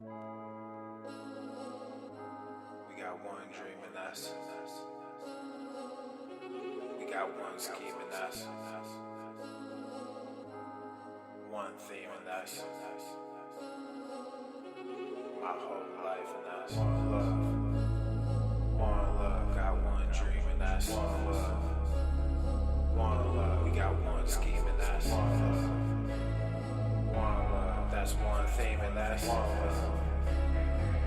We got one dream and that's we got one scheme and that's one theme and that's my whole life and that's one love. One love, got one dream and that's one love. One love, we got one scheme and that's one love. One love, that's one theme and that's one love.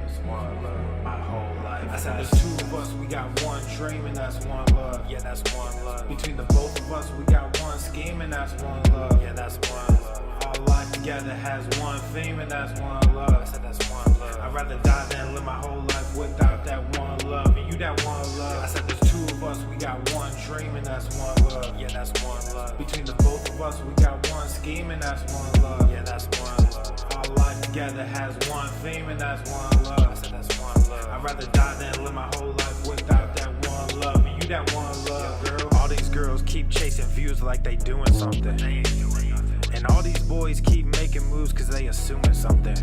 It's one love, my whole life. I said there's two of us, we got one dream and that's one love. Yeah, that's one love. Between the both of us, we got one scheme and that's one love. Yeah, that's one love. Our life together has one theme and that's one love. I said that's one love. I'd rather die than live my whole life without that one love. And you that one love. I said there's two of us, we got one dream and that's one love. Yeah, that's one love. Between the both of us, we got one scheme and that's one love. Yeah, that's one love. Our life together has one theme and that's one love. I said that's one love. I'd rather die than live my whole life without that one love. And you that one love, girl. All these girls keep chasing views like they doing something. They ain't doing nothing. And all these boys keep making moves cause they assuming something.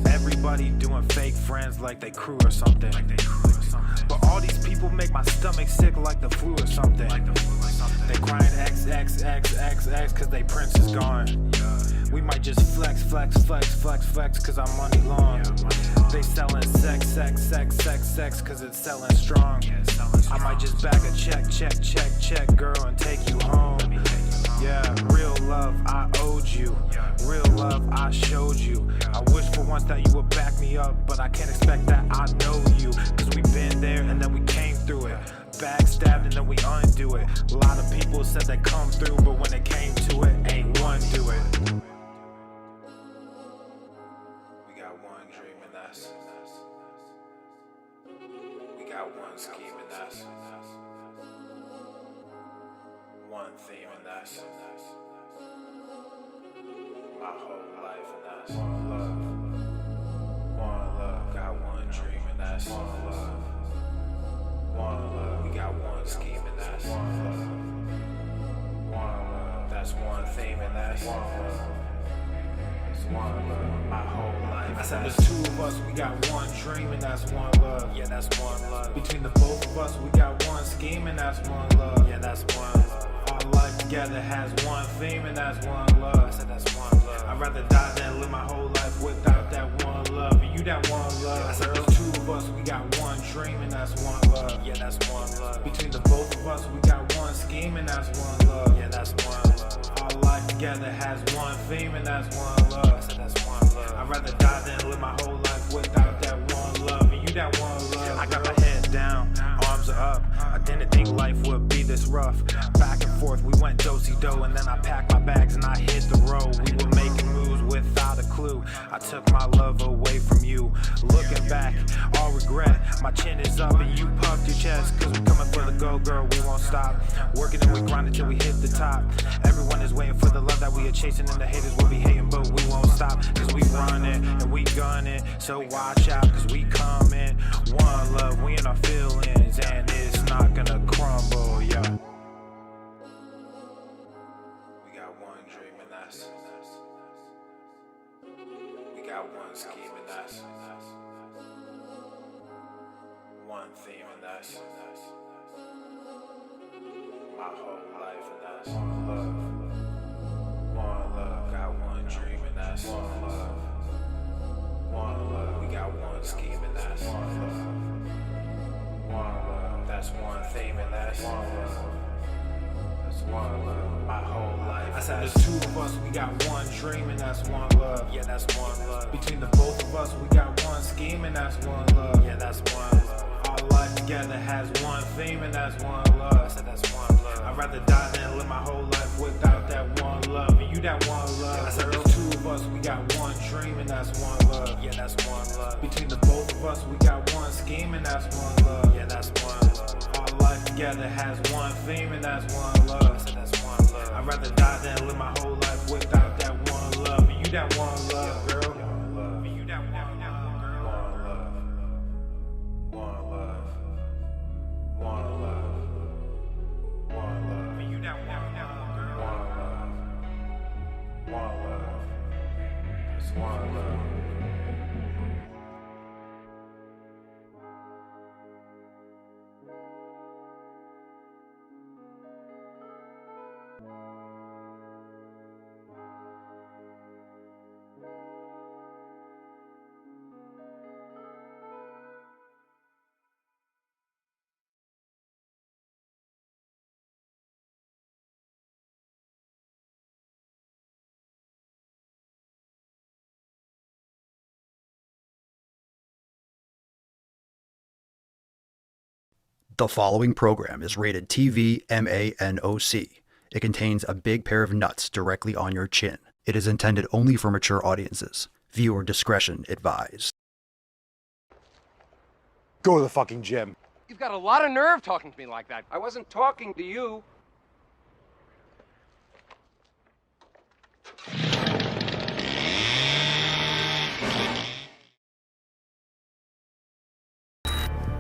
Everybody doing fake friends like they crew or something. But all these people make my stomach sick like the flu or something. They crying X cause they prince is gone. We might just flex cause I'm money long. They selling sex cause it's selling strong. I might just bag a check girl and take you home. Yeah, real love I owed you. Real love I showed you. I wish for once that you would back me up, but I can't expect that I know you. Cause we been there and then we came through it. Backstabbed and then we undo it. A lot of people said they come through, but when it came to it, ain't one do it. We got one dream and that's we got one scheme and that's one theme and that's my whole life and that's one love. One love, got one dream and that's one love. One love, we got one scheme and that's one love. One love, that's one theme and that's one love. It's one love, my whole life. I said there's two of us, we got one dream and that's one love. Yeah, that's one love. Between the both of us, we got one scheme and that's one love. Yeah, that's one love. Our life together has one theme and that's one love. I said that's one love. I'd rather die than live my whole life without that one love. And you that one love. I said there's two of us, we got one dream and that's one love. Yeah, that's one love. Between the both of us, we got one scheme and that's one love. Yeah, that's one love. Our life together has one theme and that's one love. I said that's one love. I'd rather die than live my whole life without that one love. And you that one love. I got my head down, arms are up. I didn't think life would be this rough. Back and forth, we went do-si-do, and then I packed my bags and I hit the road. We were making moves without a clue. I took my love away from you. Looking back, all regret. My chin is up and you puffed your chest. Cause we're coming for the go, girl, we won't stop. Working and we grind until we hit the top. Everyone is waiting for the love that we are chasing, and the haters will be hating, but we won't stop. Cause we running and we gunning. So watch out, cause we coming. One love, we in our feelings, and it's not gonna crumble, yeah. We got one dream and that's we got one scheme and that's one theme and that's my whole life and that's one love. One love, got one dream and that's one love. One love, we got one scheme and that's one love. One love, that's one theme and that's one love. That's one love, my whole life. I said there's two of us, we got one dream and that's one love. Yeah, that's one love. Between the both of us, we got one scheme and that's one love. Yeah, that's one love. Our life together has one theme and that's one love. I said that's one love. I'd rather die than live my whole life without that one love. And you that one love. I said there's two of us, we got one dream and that's one love. Yeah, that's one love. Between the both of us, we got one scheme and that's one love. Yeah, that's one love. Our life together has one theme and that's one love. I said that's one love. I'd rather die than live my whole life without that one love. And you that one love, girl. And you that one love, girl. One love. One love. One love. And you that one love, girl. One love. One love. It's one love. The following program is rated TV MANOC. It contains a big pair of nuts directly on your chin. It is intended only for mature audiences. Viewer discretion advised. Go to the fucking gym. You've got a lot of nerve talking to me like that. I wasn't talking to you.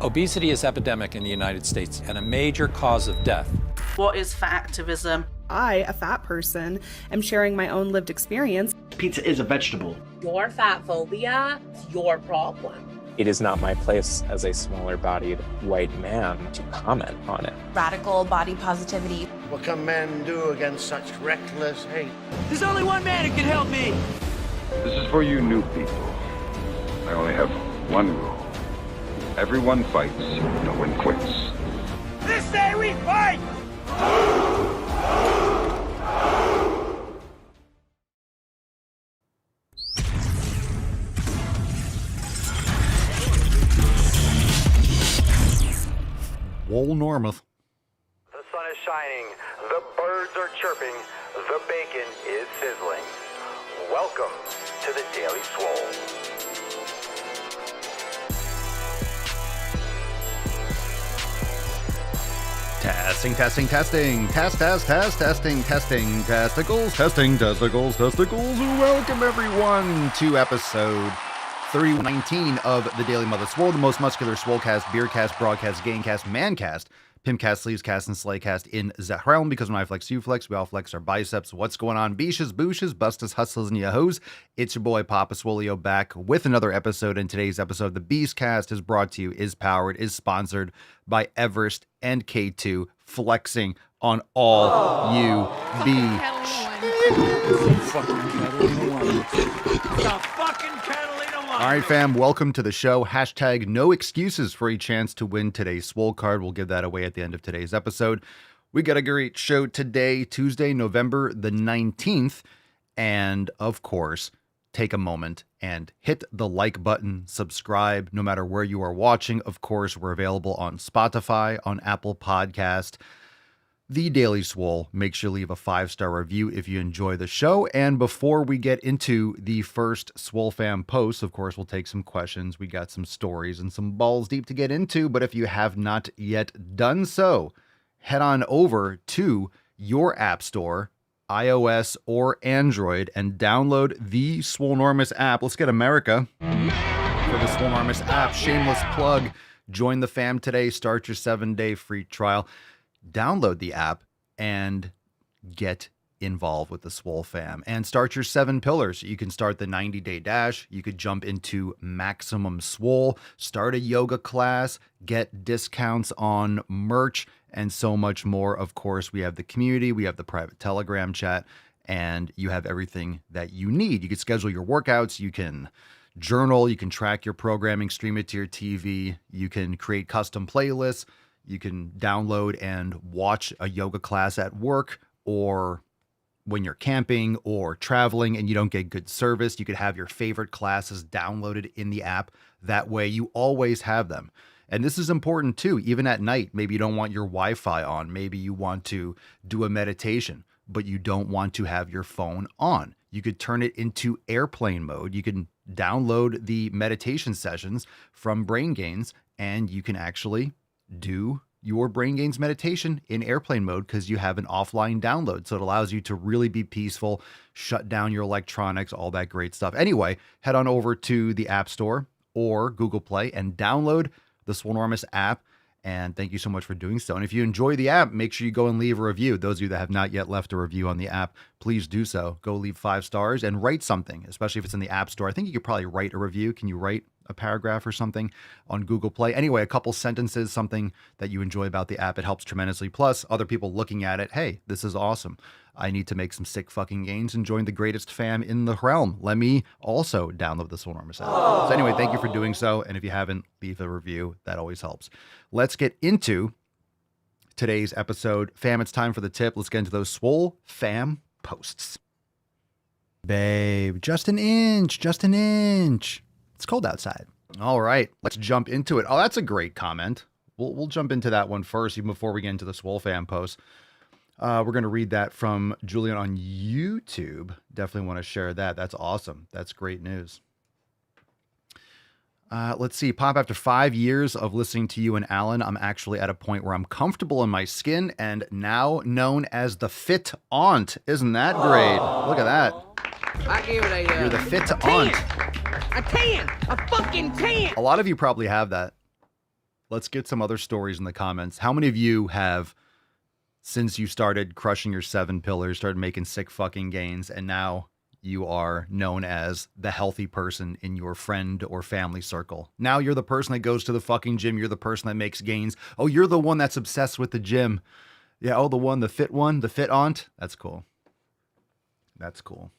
Obesity is epidemic in the United States and a major cause of death. What is fat activism? I, a fat person, am sharing my own lived experience. Pizza is a vegetable. Your fat phobia is your problem. It is not my place as a smaller-bodied white man to comment on it. Radical body positivity. What can men do against such reckless hate? There's only one man who can help me. This is for you new people. I only have one rule. Everyone fights, no one quits. This day we fight! Swole Normus. The sun is shining, the birds are chirping, the bacon is sizzling. Welcome to the Daily Swole. Testing. Testicles, testicles. Welcome everyone to episode 319 of the Daily Mother Swole, the most muscular swolecast, beercast, broadcast, gamecast, mancast, pimpcast, sleevescast, and slaycast in the realm. Because when I flex, you flex, we all flex our biceps. What's going on, beaches, booshes, bustas, hustles, and yahos? It's your boy Papa Swolio back with another episode. In today's episode, the Beastcast is brought to you, is powered, is sponsored by Everest and K2, flexing on all you All right, fam, welcome to the show. Hashtag no excuses for a chance to win today's Swole card. We'll give that away at the end of today's episode. We got a great show today, Tuesday, November the 19th. And of course, take a moment and hit the like button, subscribe, no matter where you are watching. Of course, we're available on Spotify, on Apple Podcast, The Daily Swole. Make sure to leave a 5-star review if you enjoy the show. And before we get into the first Swole Fam post, of course, we'll take some questions. We got some stories and some balls deep to get into. But if you have not yet done so, head on over to your app store, iOS or Android, and download the Swolenormous app. Let's get America for the Swolenormous app. Shameless plug. Join the fam today. Start your 7-day free trial. Download the app and get involved with the Swole fam and start your 7 pillars. You can start the 90-day dash. You could jump into Maximum Swole, start a yoga class, get discounts on merch, and so much more. Of course, we have the community, we have the private Telegram chat, and you have everything that you need. You can schedule your workouts, you can journal, you can track your programming, stream it to your TV, you can create custom playlists, you can download and watch a yoga class at work or when you're camping or traveling and you don't get good service. You could have your favorite classes downloaded in the app. That way you always have them. And this is important too, even at night. Maybe you don't want your Wi-Fi on. Maybe you want to do a meditation, but you don't want to have your phone on. You could turn it into airplane mode. You can download the meditation sessions from Brain Gains, and you can actually do your Brain Gains meditation in airplane mode because you have an offline download. So it allows you to really be peaceful, shut down your electronics, all that great stuff. Anyway, head on over to the App Store or Google Play and download the Swolenormous app. And thank you so much for doing so. And if you enjoy the app, make sure you go and leave a review. Those of you that have not yet left a review on the app, please do so. Go leave 5 stars and write something, especially if it's in the App Store. I think you could probably write a review. Can you write a paragraph or something on Google Play? Anyway, a couple sentences, something that you enjoy about the app. It helps tremendously. Plus, other people looking at it, hey, this is awesome. I need to make some sick fucking gains and join the greatest fam in the realm. Let me also download the Swolenormous app. So anyway, thank you for doing so. And if you haven't, leave a review. That always helps. Let's get into today's episode. Fam, it's time for the tip. Let's get into those Swole Fam posts. Babe, just an inch. It's cold outside. All right, let's jump into it. Oh, that's a great comment. we'll jump into that one first, even before we get into the Swole fan post. We're going to read that from Julian on YouTube. Definitely want to share that. That's awesome. That's great news. Let's see. Pop, after 5 years of listening to you and Alan, I'm actually at a point where I'm comfortable in my skin and now known as the fit aunt. Isn't that great? Look at that. I gave it a... You're the fit aunt. A 10! A fucking 10! A lot of you probably have that. Let's get some other stories in the comments. How many of you have, since you started crushing your 7 pillars, started making sick fucking gains, and now you are known as the healthy person in your friend or family circle? Now you're the person that goes to the fucking gym. You're the person that makes gains. Oh, you're the one that's obsessed with the gym. Yeah. Oh, the fit aunt. That's cool. That's cool.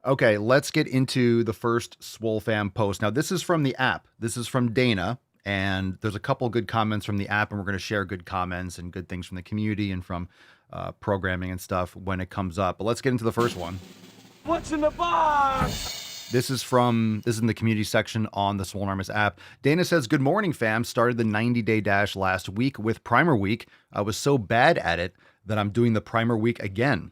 Okay. Let's get into the first Swole fam post. Now, this is from the app. This is from Dana, and there's a couple good comments from the app, and we're going to share good comments and good things from the community and from programming and stuff when it comes up. But let's get into the first one. What's in the box? This is in the community section on the Swole app. Dana says, good morning, fam. Started the 90-day dash last week with primer week. I was so bad at it that I'm doing the primer week again.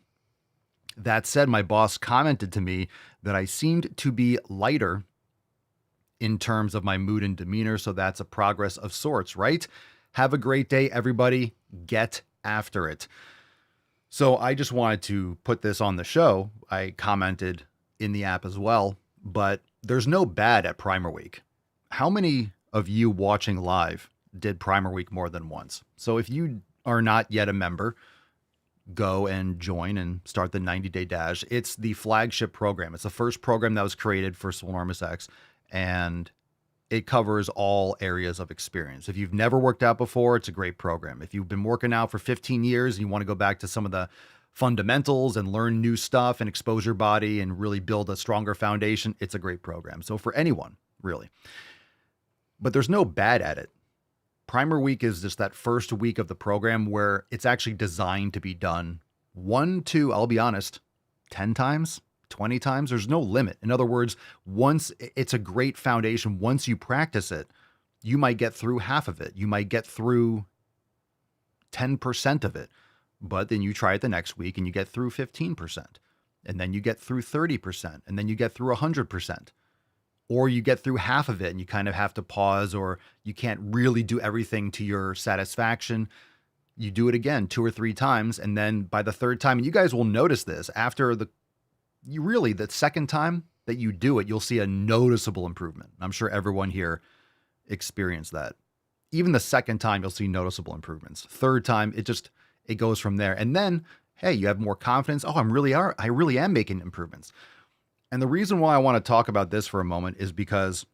That said, my boss commented to me that I seemed to be lighter in terms of my mood and demeanor. So that's a progress of sorts, right? Have a great day, everybody. Get after it. So I just wanted to put this on the show. I commented in the app as well, but there's no bad at Primer Week. How many of you watching live did Primer Week more than once? So if you are not yet a member, go and join and start the 90-day dash. It's the flagship program. It's the first program that was created for Swole X, and it covers all areas of experience. If you've never worked out before, it's a great program. If you've been working out for 15 years and you want to go back to some of the fundamentals and learn new stuff and expose your body and really build a stronger foundation, it's a great program. So for anyone, really. But there's no bad at it. Primer Week is just that first week of the program where it's actually designed to be done 1 to, I'll be honest, 10 times, 20 times. There's no limit. In other words, once it's a great foundation, once you practice it, you might get through half of it. You might get through 10% of it, but then you try it the next week and you get through 15%, and then you get through 30%, and then you get through 100%, or you get through half of it and you kind of have to pause, or you can't really do everything to your satisfaction. You do it again 2 or 3 times. And then by the third time, and you guys will notice this after the second time that you do it, you'll see a noticeable improvement. I'm sure everyone here experienced that. Even the second time, you'll see noticeable improvements. Third time, it goes from there. And then, hey, you have more confidence. Oh, I really am making improvements. And the reason why I want to talk about this for a moment is because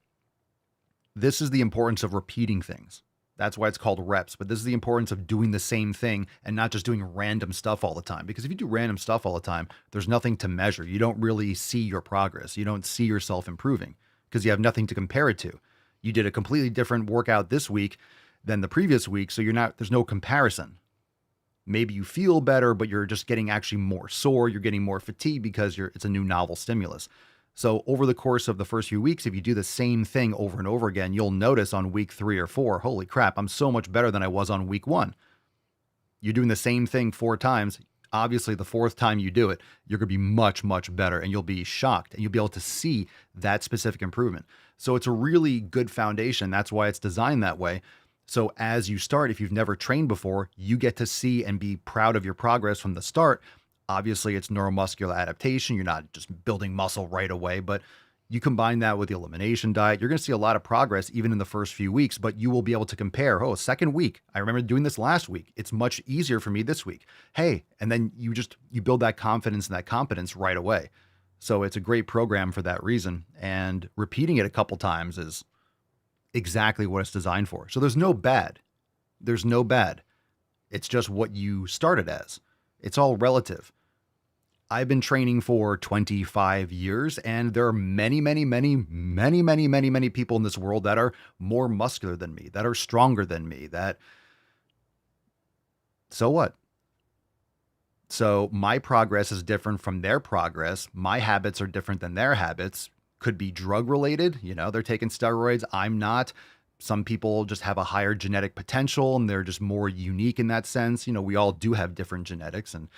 this is the importance of repeating things. That's why it's called reps. But this is the importance of doing the same thing and not just doing random stuff all the time. Because if you do random stuff all the time, there's nothing to measure. You don't really see your progress. You don't see yourself improving because you have nothing to compare it to. You did a completely different workout this week than the previous week. So there's no comparison. Maybe you feel better, but you're just getting actually more sore. You're getting more fatigued because it's a new novel stimulus. So over the course of the first few weeks, if you do the same thing over and over again, you'll notice on week 3 or 4, holy crap, I'm so much better than I was on week 1. You're doing the same thing 4 times. Obviously, the 4th time you do it, you're going to be much, much better, and you'll be shocked, and you'll be able to see that specific improvement. So it's a really good foundation. That's why it's designed that way. So as you start, if you've never trained before, you get to see and be proud of your progress from the start. Obviously, it's neuromuscular adaptation. You're not just building muscle right away, but you combine that with the elimination diet. You're going to see a lot of progress even in the first few weeks, but you will be able to compare. Oh, second week, I remember doing this last week. It's much easier for me this week. Hey, and then you build that confidence and that competence right away. So it's a great program for that reason. And repeating it a couple times is exactly what it's designed for. So there's no bad. There's no bad. It's just what you started as. It's all relative. I've been training for 25 years, and there are many, many, many, many, many, many, many people in this world that are more muscular than me, that are stronger than me, so what? So my progress is different from their progress. My habits are different than their habits. Could be drug related. They're taking steroids. I'm not. Some people just have a higher genetic potential and they're just more unique in that sense. We all do have different genetics and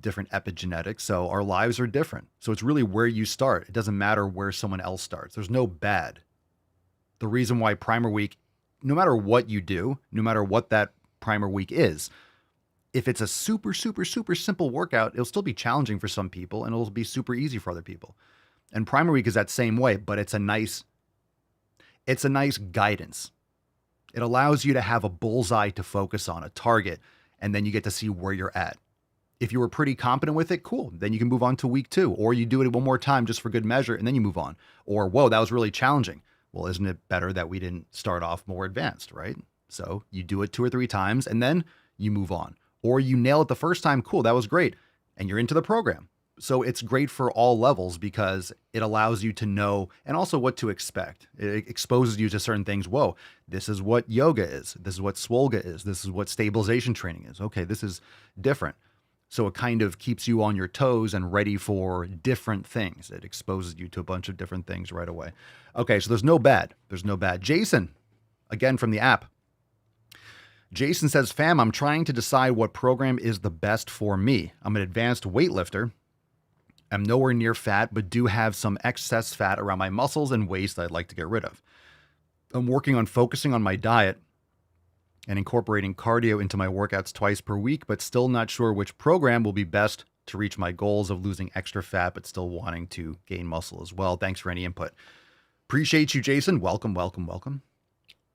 different epigenetics. So our lives are different. So it's really where you start. It doesn't matter where someone else starts. There's no bad. The reason why Primer Week, no matter what you do, no matter what that Primer Week is, if it's a super, super, super simple workout, it'll still be challenging for some people and it'll be super easy for other people. And Primer Week is that same way, but it's a nice guidance. It allows you to have a bullseye to focus on, a target, and then you get to see where you're at. If you were pretty competent with it, cool. Then you can move on to week 2, or you do it one more time just for good measure, and then you move on. Or, whoa, that was really challenging. Well, isn't it better that we didn't start off more advanced, right? So you do it 2 or 3 times, and then you move on. Or you nail it the first time, cool, that was great, and you're into the program. So it's great for all levels because it allows you to know and also what to expect. It exposes you to certain things. Whoa, this is what yoga is. This is what Swole is. This is what stabilization training is. Okay, this is different. So it kind of keeps you on your toes and ready for different things. It exposes you to a bunch of different things right away. Okay, so there's no bad. There's no bad. Jason, again from the app. Jason says, fam, I'm trying to decide what program is the best for me. I'm an advanced weightlifter. I'm nowhere near fat, but do have some excess fat around my muscles and waist that I'd like to get rid of. I'm working on focusing on my diet and incorporating cardio into my workouts twice per week, but still not sure which program will be best to reach my goals of losing extra fat, but still wanting to gain muscle as well. Thanks for any input. Appreciate you, Jason. Welcome, welcome, welcome.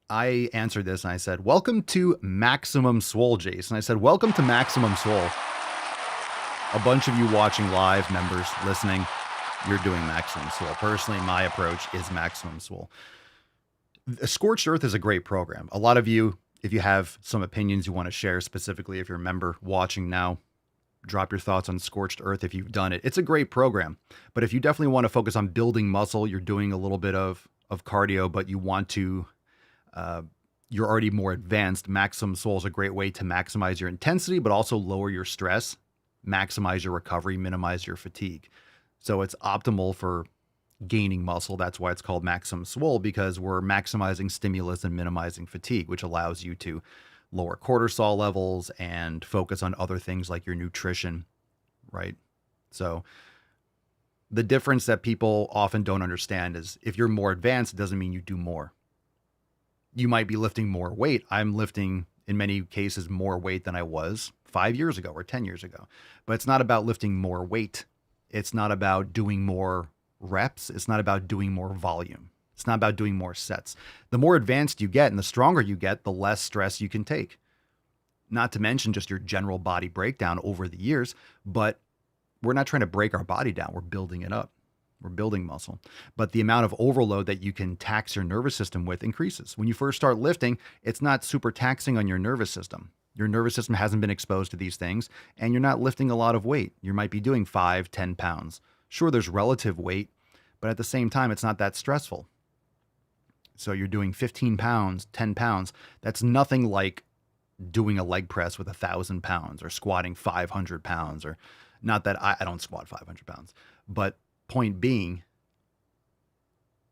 I answered this and I said, welcome to Maximum Swole, Jason. I said, welcome to Maximum Swole. A bunch of you watching live, members listening, you're doing Maximum Swole. Personally, my approach is Maximum Swole. Scorched Earth is a great program. A lot of you, if you have some opinions you want to share, specifically if you're a member watching now, drop your thoughts on Scorched Earth if you've done it. It's a great program. But if you definitely want to focus on building muscle, you're doing a little bit of cardio, but you want to, you're already more advanced, Maximum Swole is a great way to maximize your intensity, but also lower your stress, maximize your recovery, minimize your fatigue. So it's optimal for gaining muscle. That's why it's called Maximum Swole, because we're maximizing stimulus and minimizing fatigue, which allows you to lower cortisol levels and focus on other things like your nutrition, right? So the difference that people often don't understand is if you're more advanced, it doesn't mean you do more. You might be lifting more weight. I'm lifting, in many cases, more weight than I was 5 years ago or 10 years ago. But it's not about lifting more weight. It's not about doing more reps. It's not about doing more volume. It's not about doing more sets. The more advanced you get and the stronger you get, the less stress you can take. Not to mention just your general body breakdown over the years, but we're not trying to break our body down. We're building it up. We're building muscle. But the amount of overload that you can tax your nervous system with increases. When you first start lifting, it's not super taxing on your nervous system. Your nervous system hasn't been exposed to these things, and you're not lifting a lot of weight. You might be doing 5, 10 pounds. Sure, there's relative weight, but at the same time, it's not that stressful. So you're doing 15 pounds, 10 pounds. That's nothing like doing a leg press with 1,000 pounds or squatting 500 pounds, or not that I don't squat 500 pounds, but point being,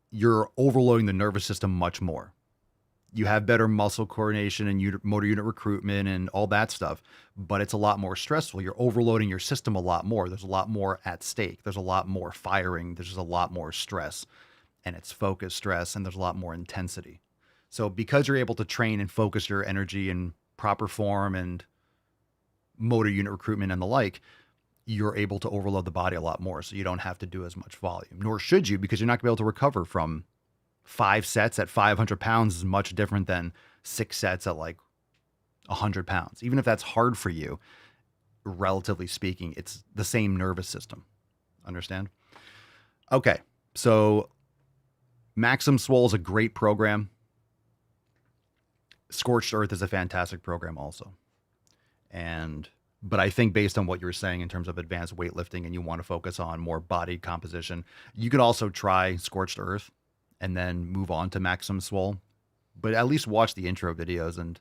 you're overloading the nervous system much more. You have better muscle coordination and motor unit recruitment and all that stuff, but it's a lot more stressful. You're overloading your system a lot more. There's a lot more at stake. There's a lot more firing. There's a lot more stress, and it's focused stress, and there's a lot more intensity. So because you're able to train and focus your energy in proper form and motor unit recruitment and the like, you're able to overload the body a lot more. So you don't have to do as much volume, nor should you, because you're not going to be able to recover from 5 sets at 500 pounds is much different than 6 sets at like 100 pounds. Even if that's hard for you, relatively speaking, it's the same nervous system. Understand? Okay. So Maximum Swole is a great program. Scorched Earth is a fantastic program also. But I think based on what you were saying in terms of advanced weightlifting and you want to focus on more body composition, you could also try Scorched Earth and then move on to Maximum Swole. But at least watch the intro videos and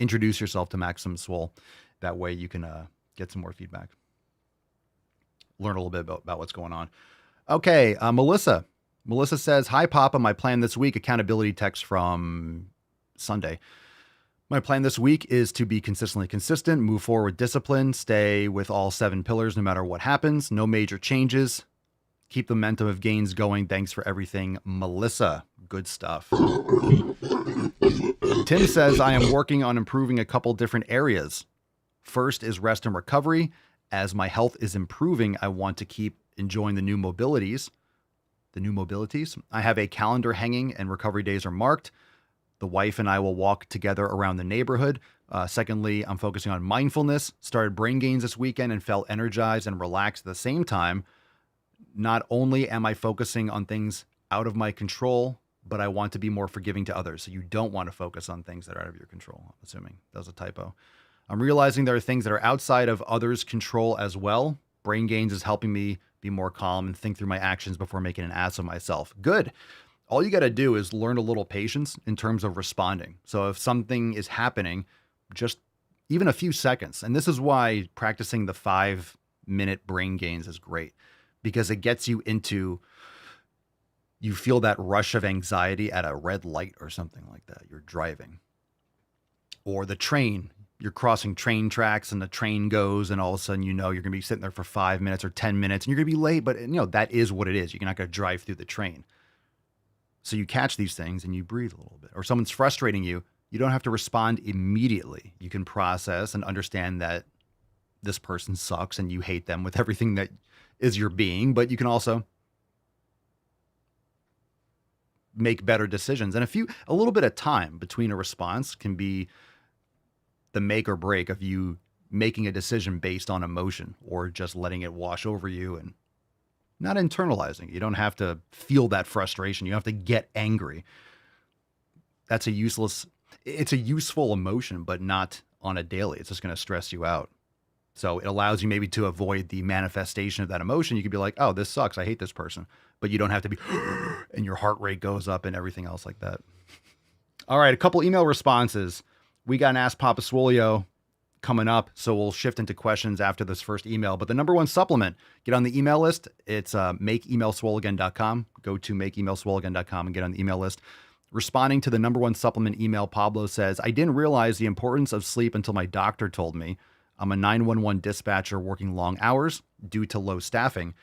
introduce yourself to Maximum Swole. That way you can get some more feedback. Learn a little bit about what's going on. Okay, Melissa. Melissa says, hi, Papa. My plan this week, accountability text from Sunday. My plan this week is to be consistently consistent, move forward with discipline, stay with all 7 pillars no matter what happens, no major changes, keep the momentum of gains going. Thanks for everything, Melissa. Good stuff. Tim says, I am working on improving a couple different areas. First is rest and recovery. As my health is improving, I want to keep enjoying the new mobilities. I have a calendar hanging and recovery days are marked. The wife and I will walk together around the neighborhood. Secondly, I'm focusing on mindfulness. Started brain gains this weekend and felt energized and relaxed at the same time. Not only am I focusing on things out of my control, but I want to be more forgiving to others. So you don't want to focus on things that are out of your control, I'm assuming. That was a typo. I'm realizing there are things that are outside of others' control as well. Brain gains is helping me be more calm and think through my actions before making an ass of myself. Good. All you got to do is learn a little patience in terms of responding. So if something is happening, just even a few seconds. And this is why practicing the 5-minute brain gains is great, because it gets you into, you feel that rush of anxiety at a red light or something like that. You're driving. Or the train. You're crossing train tracks and the train goes and all of a sudden, you're going to be sitting there for 5 minutes or 10 minutes and you're going to be late, but that is what it is. You're not going to drive through the train. So you catch these things and you breathe a little bit. Or someone's frustrating you. You don't have to respond immediately. You can process and understand that this person sucks and you hate them with everything that is your being, but you can also make better decisions. And a little bit of time between a response can be the make or break of you making a decision based on emotion or just letting it wash over you and not internalizing. You don't have to feel that frustration. You don't have to get angry. It's a useful emotion, but not on a daily. It's just going to stress you out. So it allows you maybe to avoid the manifestation of that emotion. You could be like, oh, this sucks. I hate this person. But you don't have to be, and your heart rate goes up and everything else like that. All right, a couple email responses. We got an Ask Papa Swolio coming up, so we'll shift into questions after this first email. But the number one supplement, get on the email list. It's makeemailswoleagain.com. Go to makeemailswoleagain.com and get on the email list. Responding to the number one supplement email, Pablo says, I didn't realize the importance of sleep until my doctor told me. I'm a 911 dispatcher working long hours due to low staffing.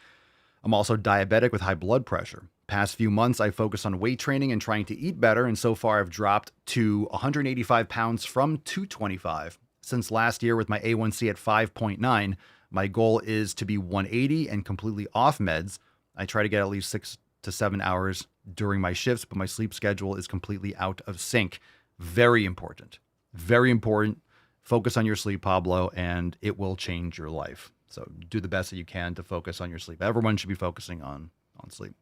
I'm also diabetic with high blood pressure. Past few months, I focused on weight training and trying to eat better, and so far I've dropped to 185 pounds from 225. Since last year with my A1C at 5.9, my goal is to be 180 and completely off meds. I try to get at least 6 to 7 hours during my shifts, but my sleep schedule is completely out of sync. Very important. Very important. Focus on your sleep, Pablo, and it will change your life. So do the best that you can to focus on your sleep. Everyone should be focusing on sleep.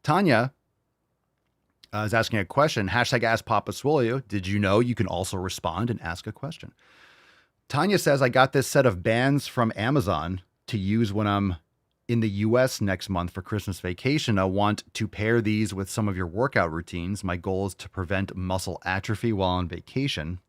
Tanya is asking a question. Hashtag Ask Papa Swolio. Did you know you can also respond and ask a question? Tanya says, I got this set of bands from Amazon to use when I'm in the U.S. next month for Christmas vacation. I want to pair these with some of your workout routines. My goal is to prevent muscle atrophy while on vacation.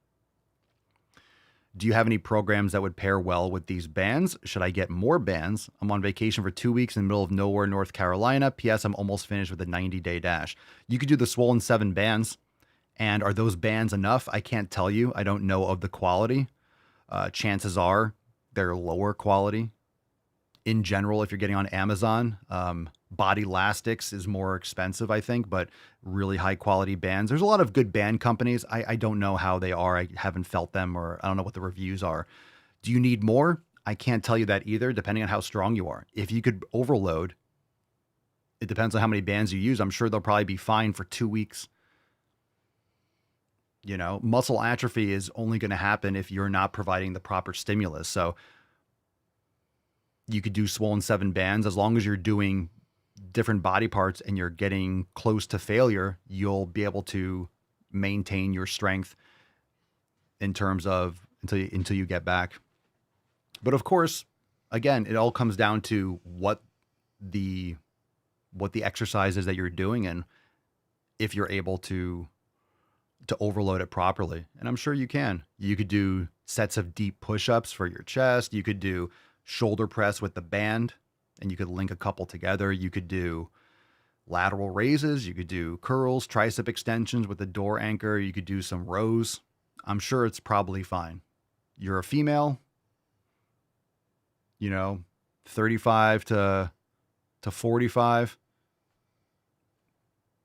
Do you have any programs that would pair well with these bands? Should I get more bands? I'm on vacation for 2 weeks in the middle of nowhere, North Carolina. P.S. I'm almost finished with a 90-day dash. You could do the Swole 7 bands. And are those bands enough? I can't tell you. I don't know of the quality. Chances are they're lower quality. In general, if you're getting on Amazon, Body Elastics is more expensive, I think, but really high quality bands. There's a lot of good band companies. I don't know how they are. I haven't felt them, or I don't know what the reviews are. Do you need more? I can't tell you that either, depending on how strong you are. If you could overload, it depends on how many bands you use. I'm sure they'll probably be fine for 2 weeks. You know, muscle atrophy is only going to happen if you're not providing the proper stimulus. So you could do Swole 7 bands. As long as you're doing different body parts and you're getting close to failure, you'll be able to maintain your strength in terms of until you get back. But of course, again, it all comes down to what the exercise is that you're doing and if you're able to overload it properly. And I'm sure you can. You could do sets of deep push-ups for your chest. You could do shoulder press with the band, and you could link a couple together. You could do lateral raises. You could do curls, tricep extensions with a door anchor. You could do some rows. I'm sure it's probably fine. You're a female, 35 to 45.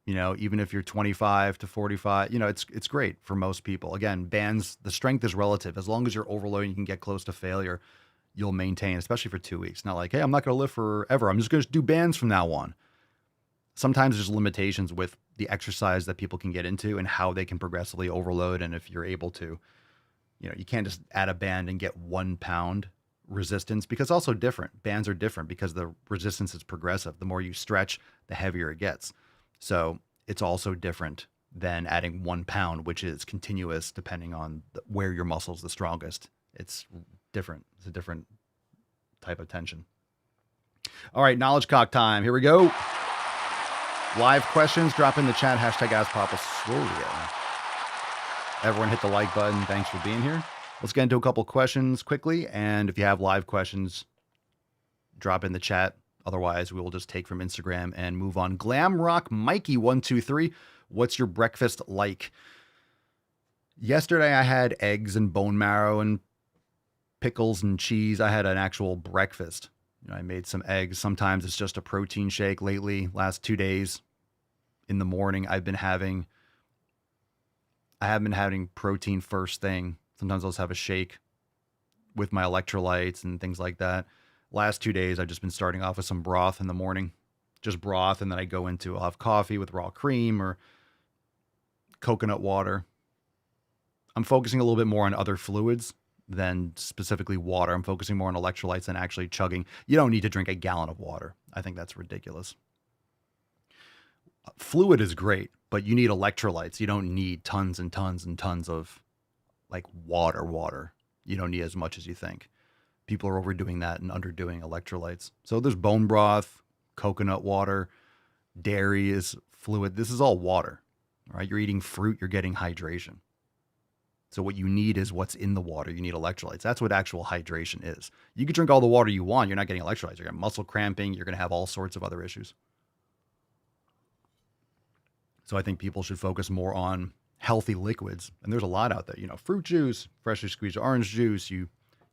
Even if you're 25 to 45, it's great for most people. Again, bands, the strength is relative. As long as you're overloading, you can get close to failure, you'll maintain, especially for 2 weeks. Not like, hey, I'm not going to lift forever. I'm just going to do bands from now on. Sometimes there's limitations with the exercise that people can get into and how they can progressively overload. And if you're able to, you can't just add a band and get 1 pound resistance, because also different. Bands are different because the resistance is progressive. The more you stretch, the heavier it gets. So it's also different than adding 1 pound, which is continuous depending on where your muscle's the strongest. It's different. It's a different type of tension. All right, knowledge cock time. Here we go. Live questions. Drop in the chat. Hashtag Ask Papa Swole. Everyone hit the like button. Thanks for being here. Let's get into a couple questions quickly. And if you have live questions, drop in the chat. Otherwise, we will just take from Instagram and move on. Glamrock Mikey 123. What's your breakfast like? Yesterday, I had eggs and bone marrow and pickles and cheese. I had an actual breakfast. I made some eggs. Sometimes it's just a protein shake. Lately, last 2 days in the morning, I have been having protein first thing. Sometimes I'll just have a shake with my electrolytes and things like that. Last 2 days, I've just been starting off with some broth in the morning, just broth. And then I'll have coffee with raw cream or coconut water. I'm focusing a little bit more on other fluids than specifically water. I'm focusing more on electrolytes than actually chugging. You don't need to drink a gallon of water. I think that's ridiculous. Fluid is great, but you need electrolytes. You don't need tons and tons and tons of like water. You don't need as much as you think. People are overdoing that and underdoing electrolytes. So there's bone broth, coconut water, dairy is fluid. This is all water, right? You're eating fruit, you're getting hydration. So what you need is what's in the water. You need electrolytes. That's what actual hydration is. You can drink all the water you want. You're not getting electrolytes. You're getting muscle cramping. You're going to have all sorts of other issues. So I think people should focus more on healthy liquids. And there's a lot out there, fruit juice, freshly squeezed orange juice. You're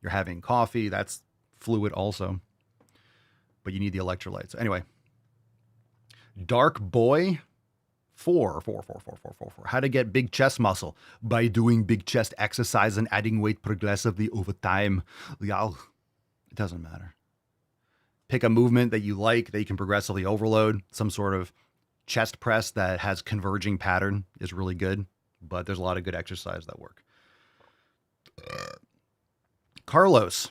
having coffee. That's fluid also. But you need the electrolytes. So anyway, Dark Boy 4. How to get big chest muscle by doing big chest exercise and adding weight progressively over time. It doesn't matter. Pick a movement that you like, that you can progressively overload. Some sort of chest press that has converging pattern is really good, but there's a lot of good exercise that work. Carlos.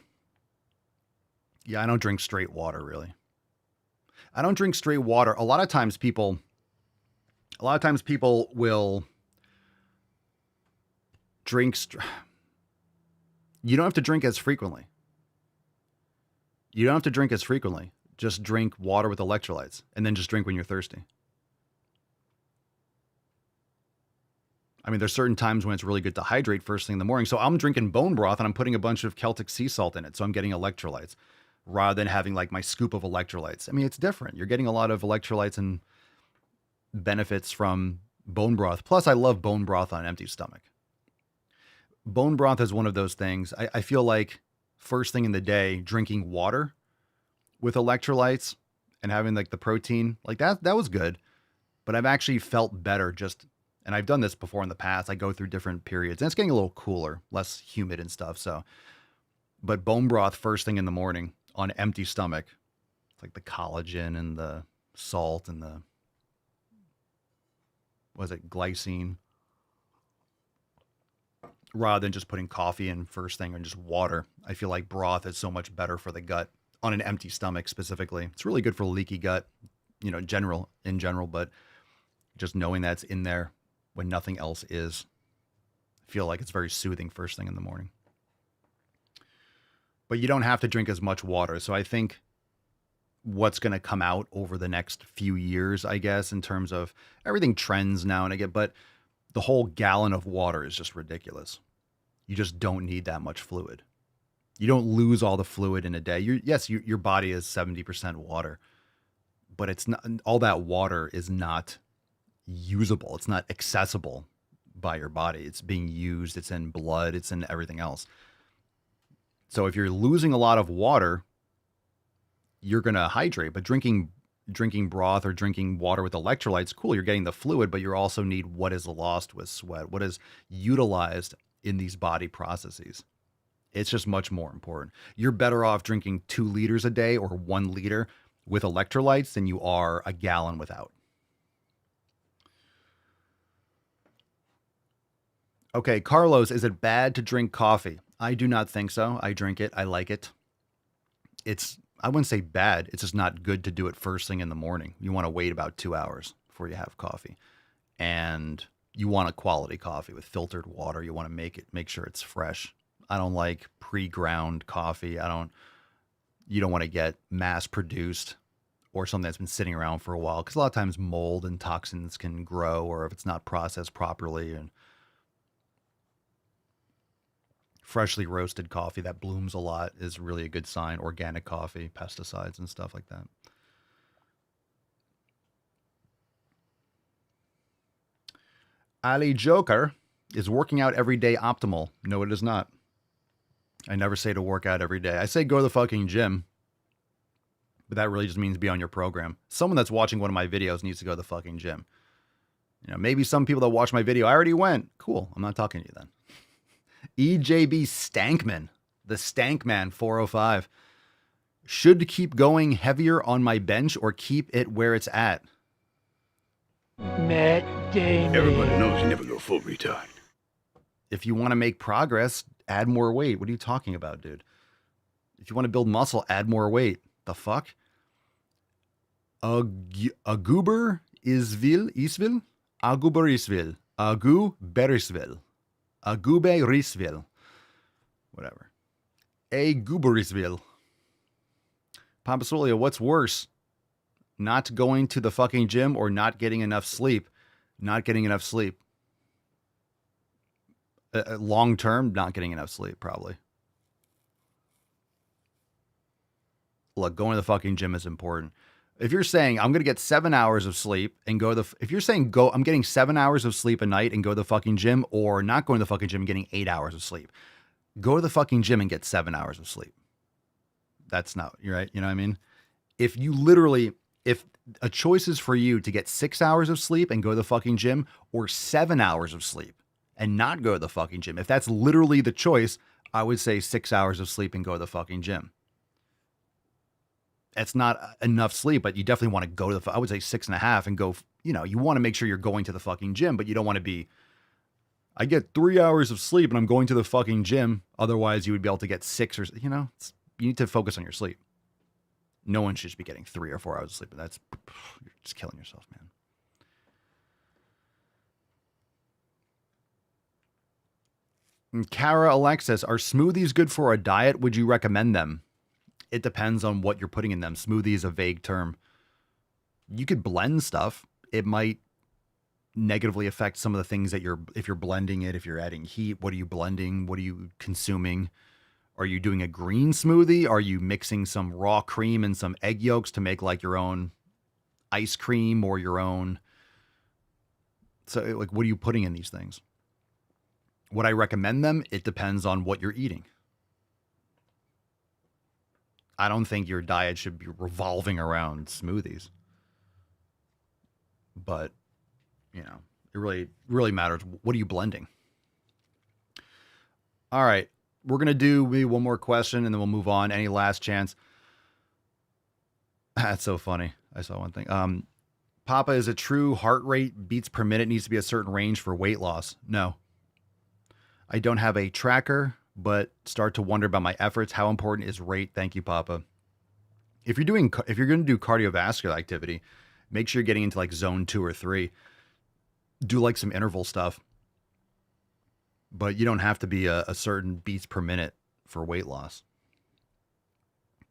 Yeah, I don't drink straight water, really. I don't drink straight water. A lot of times people will drink. You don't have to drink as frequently. Just drink water with electrolytes and then just drink when you're thirsty. I mean, there's certain times when it's really good to hydrate first thing in the morning. So I'm drinking bone broth and I'm putting a bunch of Celtic sea salt in it. So I'm getting electrolytes rather than having like my scoop of electrolytes. I mean, it's different. You're getting a lot of electrolytes and benefits from bone broth. Plus, I love bone broth on an empty stomach. Bone broth is one of those things. I feel like first thing in the day, drinking water with electrolytes and having like the protein, like that was good. But I've actually felt better and I've done this before in the past. I go through different periods and it's getting a little cooler, less humid and stuff. But bone broth first thing in the morning on an empty stomach, it's like the collagen and the salt and the, glycine, rather than just putting coffee in first thing or just water. I feel like broth is so much better for the gut on an empty stomach specifically. It's really good for leaky gut, in general, but just knowing that's in there when nothing else is, I feel like it's very soothing first thing in the morning. But you don't have to drink as much water. So I think what's going to come out over the next few years, I guess, in terms of everything trends now and again, but the whole gallon of water is just ridiculous. You just don't need that much fluid. You don't lose all the fluid in a day. Your body is 70% water, but it's not, all that water is not usable. It's not accessible by your body. It's being used. It's in blood. It's in everything else. So if you're losing a lot of water, you're going to hydrate, but drinking broth or drinking water with electrolytes, cool. You're getting the fluid, but you also need what is lost with sweat, what is utilized in these body processes. It's just much more important. You're better off drinking 2 liters a day or 1 liter with electrolytes than you are a gallon without. Okay, Carlos, is it bad to drink coffee? I do not think so. I drink it. I like it. I wouldn't say bad. It's just not good to do it first thing in the morning. You want to wait about 2 hours before you have coffee. And you want a quality coffee with filtered water. You want to make sure it's fresh. I don't like pre-ground coffee. You don't want to get mass produced or something that's been sitting around for a while, because a lot of times mold and toxins can grow, or if it's not processed properly. And freshly roasted coffee that blooms a lot is really a good sign. Organic coffee, pesticides and stuff like that. Ali Joker, is working out every day optimal? No, it is not. I never say to work out every day. I say go to the fucking gym, but that really just means be on your program. Someone that's watching one of my videos needs to go to the fucking gym. Maybe some people that watch my video, I already went. Cool. I'm not talking to you then. EJB Stankman, the Stankman 405. Should keep going heavier on my bench or keep it where it's at? Matt Damon. Everybody knows you never go full retard. If you want to make progress, add more weight. What are you talking about, dude? If you want to build muscle, add more weight. The fuck? Aguber Isville? Aguberisville. Aguberisville. Whatever. Aguberisville. Pampasolia, what's worse? Not going to the fucking gym or not getting enough sleep? Not getting enough sleep. Long term, not getting enough sleep, probably. Look, going to the fucking gym is important. If you're saying I'm going to get 7 hours of sleep and if you're saying I'm getting 7 hours of sleep a night and go to the fucking gym, or not going to the fucking gym and getting 8 hours of sleep, go to the fucking gym and get 7 hours of sleep. That's not, you're right. You know what I mean? If a choice is for you to get 6 hours of sleep and go to the fucking gym, or 7 hours of sleep and not go to the fucking gym, if that's literally the choice, I would say 6 hours of sleep and go to the fucking gym. It's not enough sleep, but you definitely want to go to I would say 6.5 and go, you want to make sure you're going to the fucking gym, but you don't want to be, I get 3 hours of sleep and I'm going to the fucking gym. Otherwise you would be able to get 6 or, you need to focus on your sleep. No one should be getting 3 or 4 hours of sleep. You're just killing yourself, man. And Kara Alexis, are smoothies good for a diet? Would you recommend them? It depends on what you're putting in them. Smoothie is a vague term. You could blend stuff. It might negatively affect some of the things that if you're blending it, if you're adding heat, what are you blending? What are you consuming? Are you doing a green smoothie? Are you mixing some raw cream and some egg yolks to make like your own ice cream or your own? So like, what are you putting in these things? Would I recommend them? It depends on what you're eating. I don't think your diet should be revolving around smoothies. But, it really matters. What are you blending? All right. We're going to do maybe one more question and then we'll move on. Any last chance? That's so funny. I saw one thing. Papa, is it true heart rate beats per minute needs to be a certain range for weight loss? No. I don't have a tracker, but start to wonder about my efforts. How important is rate? Thank you, Papa. If you're going to do cardiovascular activity, make sure you're getting into like zone 2 or 3. Do like some interval stuff, but you don't have to be a certain beats per minute for weight loss.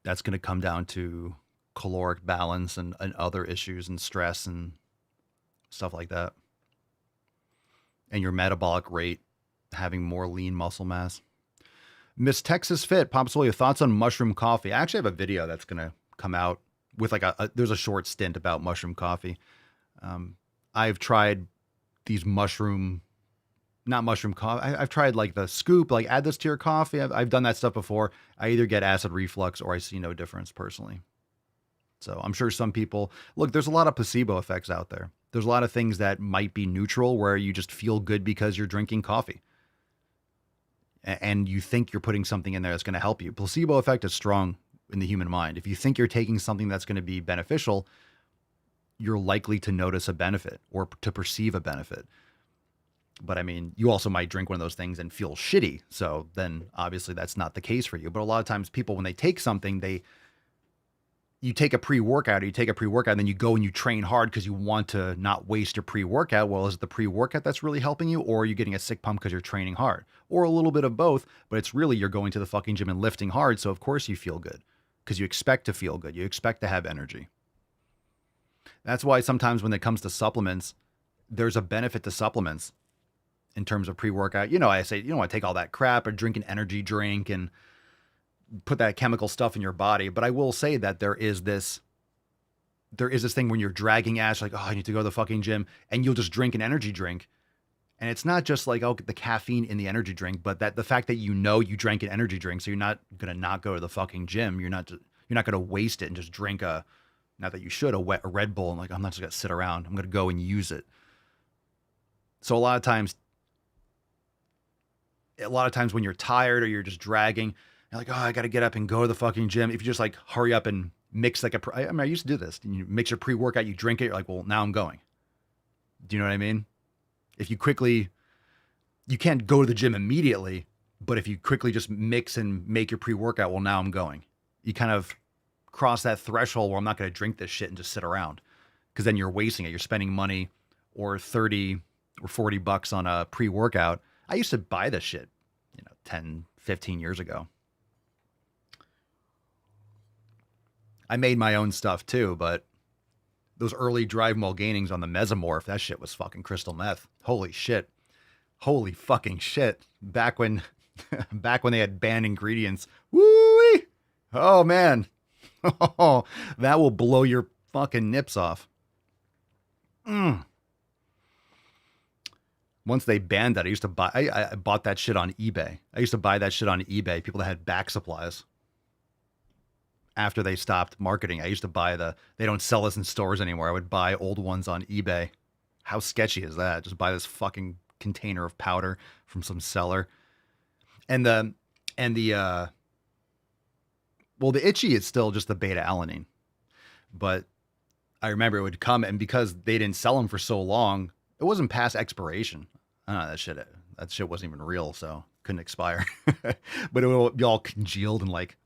That's going to come down to caloric balance and other issues and stress and stuff like that. And your metabolic rate, having more lean muscle mass. Miss Texas Fit, Pop Soul, your thoughts on mushroom coffee? I actually have a video that's going to come out with like there's a short stint about mushroom coffee. I've tried these not mushroom coffee. I've tried like the scoop, like add this to your coffee. I've done that stuff before. I either get acid reflux or I see no difference personally. So I'm sure some people, look, there's a lot of placebo effects out there. There's a lot of things that might be neutral where you just feel good because you're drinking coffee. And you think you're putting something in there that's going to help you. Placebo effect is strong in the human mind. If you think you're taking something that's going to be beneficial, you're likely to notice a benefit or to perceive a benefit. But I mean, you also might drink one of those things and feel shitty. So then obviously that's not the case for you. But a lot of times people, when they take something, you take a pre-workout, and then you go and you train hard because you want to not waste your pre-workout. Well, is it the pre-workout that's really helping you, or are you getting a sick pump because you're training hard? Or a little bit of both, but it's really you're going to the fucking gym and lifting hard, so of course you feel good because you expect to feel good. You expect to have energy. That's why sometimes when it comes to supplements, there's a benefit to supplements in terms of pre-workout. You know, I say, you don't want to take all that crap or drink an energy drink and put that chemical stuff in your body. But I will say that there is this thing when you're dragging ass, like, oh, I need to go to the fucking gym, and you'll just drink an energy drink. And it's not just like, oh, the caffeine in the energy drink, but that the fact that you know you drank an energy drink, so you're not going to not go to the fucking gym. You're not going to waste it and just drink not that you should, a Red Bull, and like, I'm not just going to sit around. I'm going to go and use it. So a lot of times when you're tired or you're just dragging, you're like, oh, I got to get up and go to the fucking gym. If you just like hurry up and mix like I used to do this. You mix your pre-workout, you drink it. You're like, well, now I'm going. Do you know what I mean? If you can't go to the gym immediately, but if you quickly just mix and make your pre-workout, well, now I'm going. You kind of cross that threshold where I'm not going to drink this shit and just sit around, because then you're wasting it. You're spending money or 30 or 40 bucks on a pre-workout. I used to buy this shit, 10, 15 years ago. I made my own stuff too, but those early Drive Mulganings on the Mesomorph, that shit was fucking crystal meth. Holy shit. Holy fucking shit. Back when they had banned ingredients. Woo-wee! Oh man. Oh, that will blow your fucking nips off. Once they banned that, I bought that shit on eBay. I used to buy that shit on eBay. People that had back supplies. After they stopped marketing, I used to buy they don't sell this in stores anymore. I would buy old ones on eBay. How sketchy is that? Just buy this fucking container of powder from some seller. And the itchy is still just the beta alanine. But I remember it would come, and because they didn't sell them for so long, it wasn't past expiration. I don't know, that shit wasn't even real, so couldn't expire. But it would be all congealed in like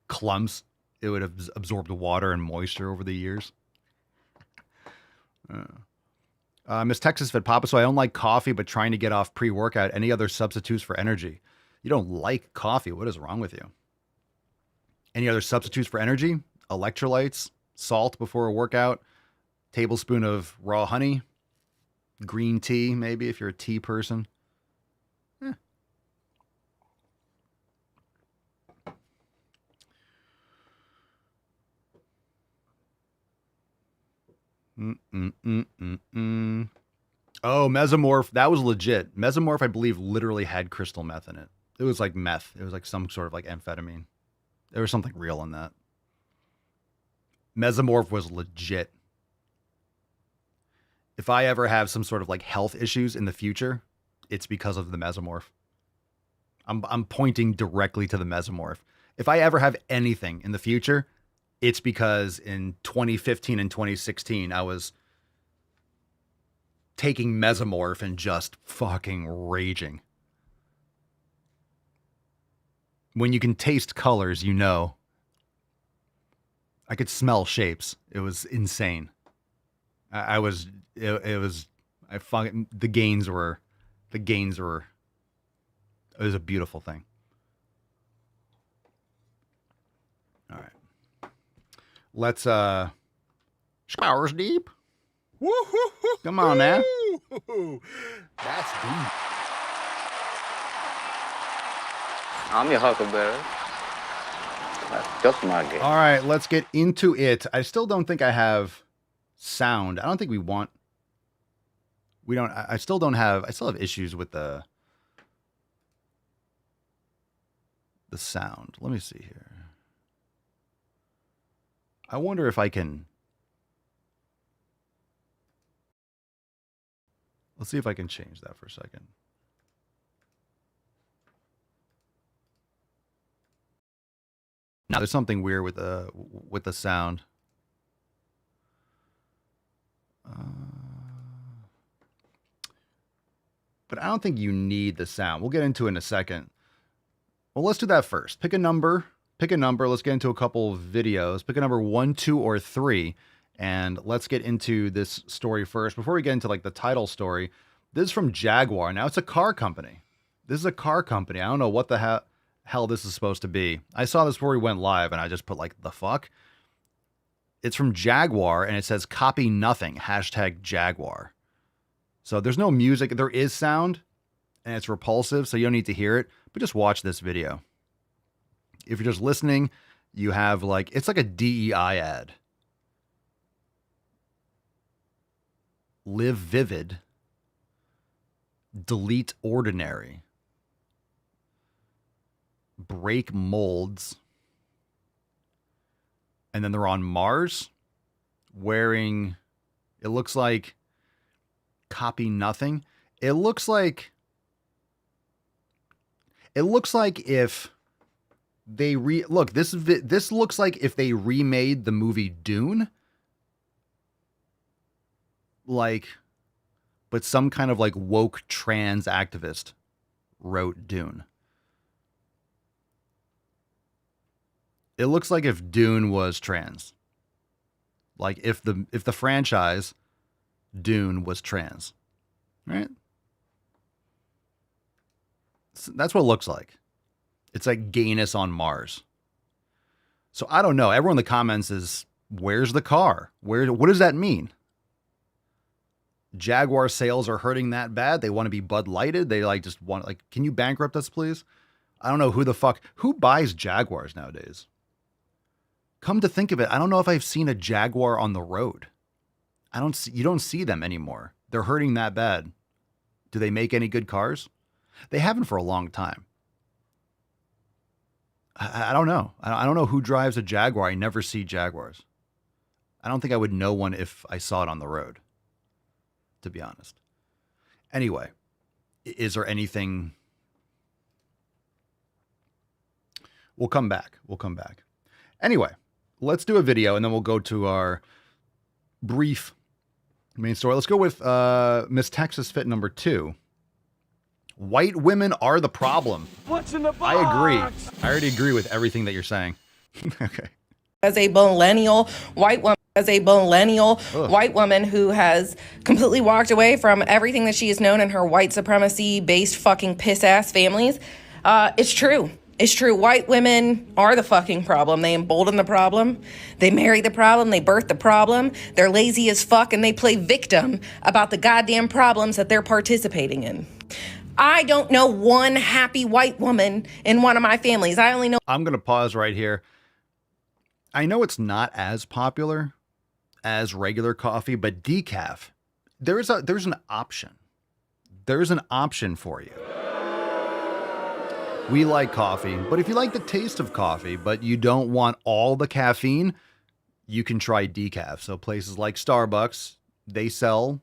clumps. It would have absorbed water and moisture over the years. Miss Texas Fit Papa, so I don't like coffee, but trying to get off pre-workout. Any other substitutes for energy? You don't like coffee. What is wrong with you? Any other substitutes for energy? Electrolytes, salt before a workout, tablespoon of raw honey, green tea, maybe if you're a tea person. Oh, Mesomorph. That was legit. Mesomorph, I believe, literally had crystal meth in it. It was like meth. It was like some sort of like amphetamine. There was something real in that. Mesomorph was legit. If I ever have some sort of like health issues in the future, it's because of the Mesomorph. I'm pointing directly to the Mesomorph. If I ever have anything in the future, it's because in 2015 and 2016, I was taking Mesomorph and just fucking raging. When you can taste colors, you know. I could smell shapes. It was insane. The gains were, it was a beautiful thing. All right. Let's, showers deep. Woo-hoo-hoo-hoo. Come on now. That's deep. I'm your huckleberry. That's just my game. All right, let's get into it. I still don't think I have sound. I don't think we want... We don't... I still don't have... I still have issues with the sound. Let me see here. I wonder if I can... Let's see if I can change that for a second. Now, there's something weird with the sound. But I don't think you need the sound. We'll get into it in a second. Well, let's do that first. Pick a number. Pick a number. Let's get into a couple of videos. Pick a number 1, 2, or 3. And let's get into this story first. Before we get into like the title story, this is from Jaguar. Now, it's a car company. This is a car company. I don't know what the hell this is supposed to be. I saw this before we went live, and I just put like, the fuck? It's from Jaguar, and it says copy nothing, #Jaguar. So there's no music. There is sound, and it's repulsive, so you don't need to hear it. But just watch this video. If you're just listening, you have like, it's like a DEI ad. Live vivid. Delete ordinary. Break molds. And then they're on Mars wearing, it looks like, copy nothing. It looks like if they look, this looks like if they remade the movie Dune, like, but some kind of like woke trans activist wrote Dune. It looks like if Dune was trans. Like if the franchise Dune was trans. Right? So that's what it looks like. It's like gayness on Mars. So I don't know. Everyone in the comments is, where's the car? What does that mean? Jaguar sales are hurting that bad? They want to be Bud Lighted? They like just want, like, can you bankrupt us, please? I don't know who buys Jaguars nowadays? Come to think of it, I don't know if I've seen a Jaguar on the road. You don't see them anymore. They're hurting that bad. Do they make any good cars? They haven't for a long time. I don't know. I don't know who drives a Jaguar. I never see Jaguars. I don't think I would know one if I saw it on the road, to be honest. Anyway, is there anything? We'll come back. Anyway, let's do a video and then we'll go to our brief main story. Let's go with Miss Texas Fit number 2. White women are the problem. What's in the box? I agree. I already agree with everything that you're saying. Okay. As a millennial white woman who has completely walked away from everything that she has known in her white supremacy based fucking piss ass families, it's true. It's true. White women are the fucking problem. They embolden the problem. They marry the problem. They birth the problem. They're lazy as fuck and they play victim about the goddamn problems that they're participating in. I don't know one happy white woman in one of my families. I only know... I'm going to pause right here. I know it's not as popular as regular coffee, but decaf, there's an option. There's an option for you. We like coffee, but if you like the taste of coffee, but you don't want all the caffeine, you can try decaf. So places like Starbucks, they sell,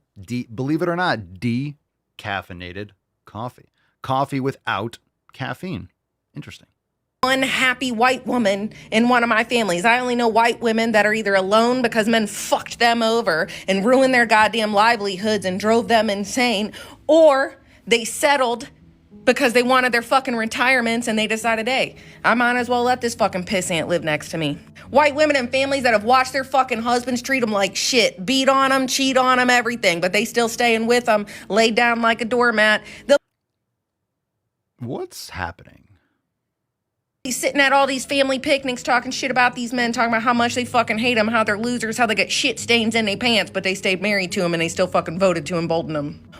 believe it or not, decaffeinated coffee without caffeine. Interesting. One happy white woman in one of my families. I only know white women that are either alone because men fucked them over and ruined their goddamn livelihoods and drove them insane, or they settled because they wanted their fucking retirements and they decided, hey, I might as well let this fucking pissant live next to me. White women and families that have watched their fucking husbands treat them like shit, beat on them, cheat on them, everything, but they still staying with them, laid down like a doormat. What's happening? He's sitting at all these family picnics talking shit about these men, talking about how much they fucking hate them, how they're losers, how they got shit stains in their pants, but they stayed married to him and they still fucking voted to embolden them.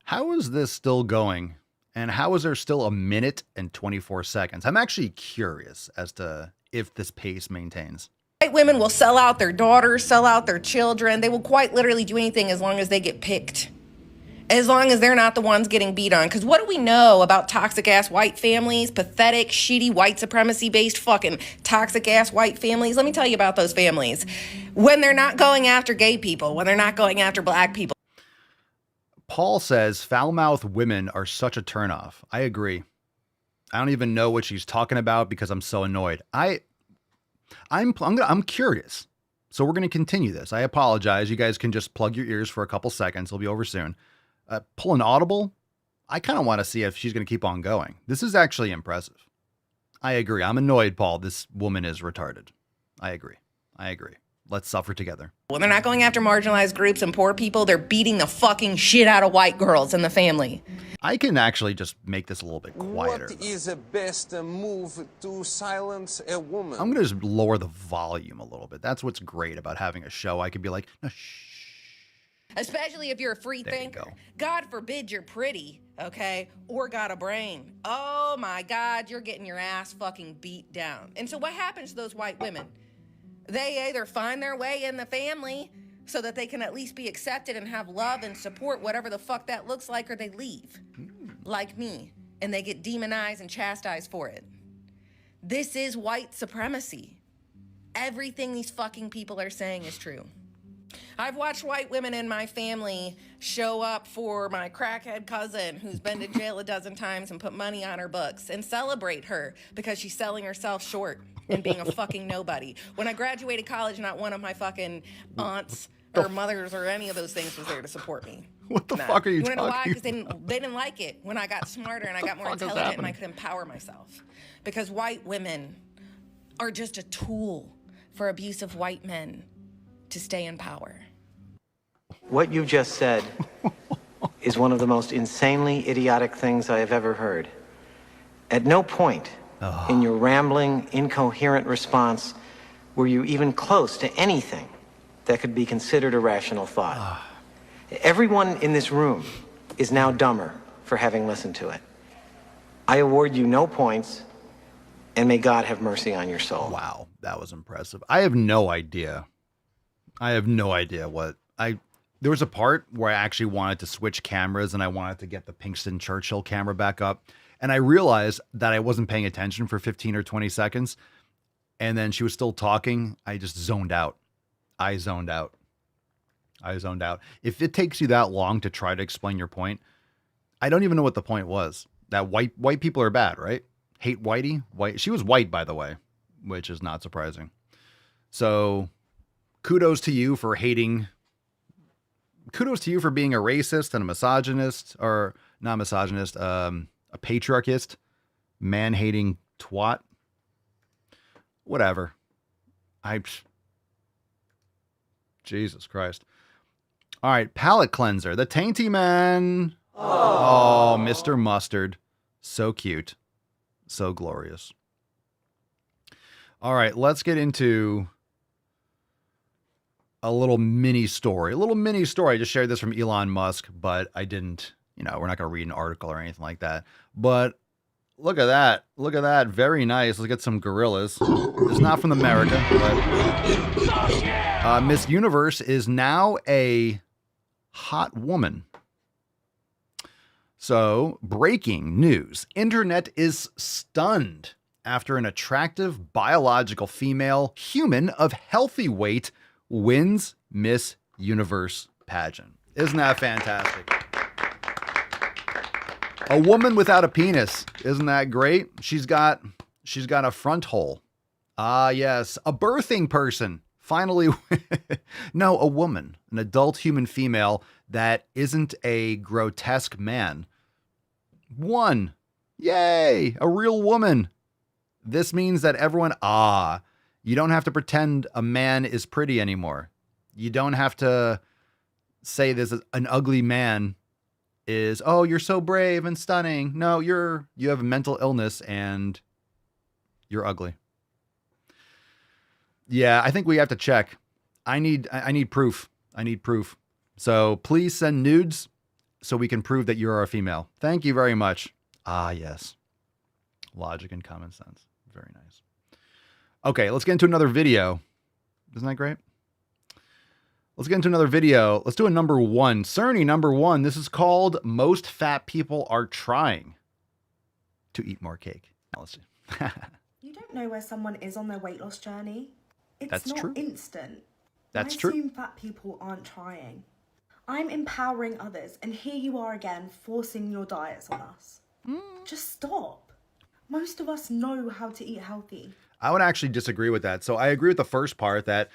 How is this still going? And how is there still 1 minute and 24 seconds? I'm actually curious as to if this pace maintains. White women will sell out their daughters, sell out their children. They will quite literally do anything as long as they get picked. As long as they're not the ones getting beat on. Because what do we know about toxic-ass white families? Pathetic, shitty, white supremacy-based fucking toxic-ass white families? Let me tell you about those families. When they're not going after gay people, when they're not going after black people. Paul says foul-mouthed women are such a turnoff. I agree. I don't even know what she's talking about because I'm so annoyed. I'm curious. So we're going to continue this. I apologize. You guys can just plug your ears for a couple seconds. It'll be over soon. Pull an audible. I kind of want to see if she's going to keep on going. This is actually impressive. I agree. I'm annoyed, Paul. This woman is retarded. I agree. Let's suffer together. When they're not going after marginalized groups and poor people, they're beating the fucking shit out of white girls in the family. I can actually just make this a little bit quieter. What is the best move to silence a woman? I'm going to just lower the volume a little bit. That's what's great about having a show. I could be like, no, shh. Especially if you're a free thinker. God forbid you're pretty, okay? Or got a brain. Oh my God, you're getting your ass fucking beat down. And so what happens to those white women? They either find their way in the family so that they can at least be accepted and have love and support, whatever the fuck that looks like, or they leave. Like me. And they get demonized and chastised for it. This is white supremacy. Everything these fucking people are saying is true. I've watched white women in my family show up for my crackhead cousin who's been to jail a dozen times and put money on her books and celebrate her because she's selling herself short and being a fucking nobody. When I graduated college, not one of my fucking aunts or mothers or any of those things was there to support me. What the fuck are you talking know why? about? Because they didn't like it when I got smarter and I got more intelligent and I could empower myself. Because white women are just a tool for abusive white men to stay in power. What you just said is one of the most insanely idiotic things I have ever heard. At no point in your rambling, incoherent response were you even close to anything that could be considered a rational thought. Everyone in this room is now dumber for having listened to it. I award you no points, and may God have mercy on your soul. Wow, that was impressive. I have no idea what there was a part where I actually wanted to switch cameras and I wanted to get the Pinkston Churchill camera back up. And I realized that I wasn't paying attention for 15 or 20 seconds. And then she was still talking. I just zoned out. I zoned out. If it takes you that long to try to explain your point, I don't even know what the point was. That white people are bad, right? Hate whitey? White. She was white, by the way, which is not surprising. So kudos to you for hating. Kudos to you for being a racist and a misogynist, or not misogynist, a patriarchist, man-hating twat. Whatever. Jesus Christ. All right, palate cleanser. The Tainty Man. Oh, Mr. Mustard. So cute. So glorious. All right, let's get into a little mini story. I just shared this from Elon Musk, but I didn't, we're not going to read an article or anything like that. But look at that. Very nice. Let's get some gorillas. It's not from America, but Miss Universe is now a hot woman. So, breaking news. Internet is stunned after an attractive biological female human of healthy weight wins Miss Universe pageant. Isn't that fantastic? A woman without a penis. Isn't that great? She's got a front hole. Ah, yes. A birthing person. Finally. No, a woman. An adult human female that isn't a grotesque man. One. Yay. A real woman. This means that everyone, you don't have to pretend a man is pretty anymore. You don't have to say this is an ugly man is, oh, you're so brave and stunning. No, you have a mental illness and you're ugly. Yeah, I think we have to check. I need proof. So please send nudes so we can prove that you're a female. Thank you very much. Ah, yes. Logic and common sense. Very nice. Okay, let's get into another video. Isn't that great? Let's get into another video. Let's do a number one. Cerny, number one. This is called Most Fat People Are Trying to Eat More Cake. Now let's see. You don't know where someone is on their weight loss journey. It's That's not true. instant. That's I true. assume fat people aren't trying. I'm empowering others, and here you are again, forcing your diets on us. Just stop. Most of us know how to eat healthy. I would actually disagree with that. So I agree with the first part that,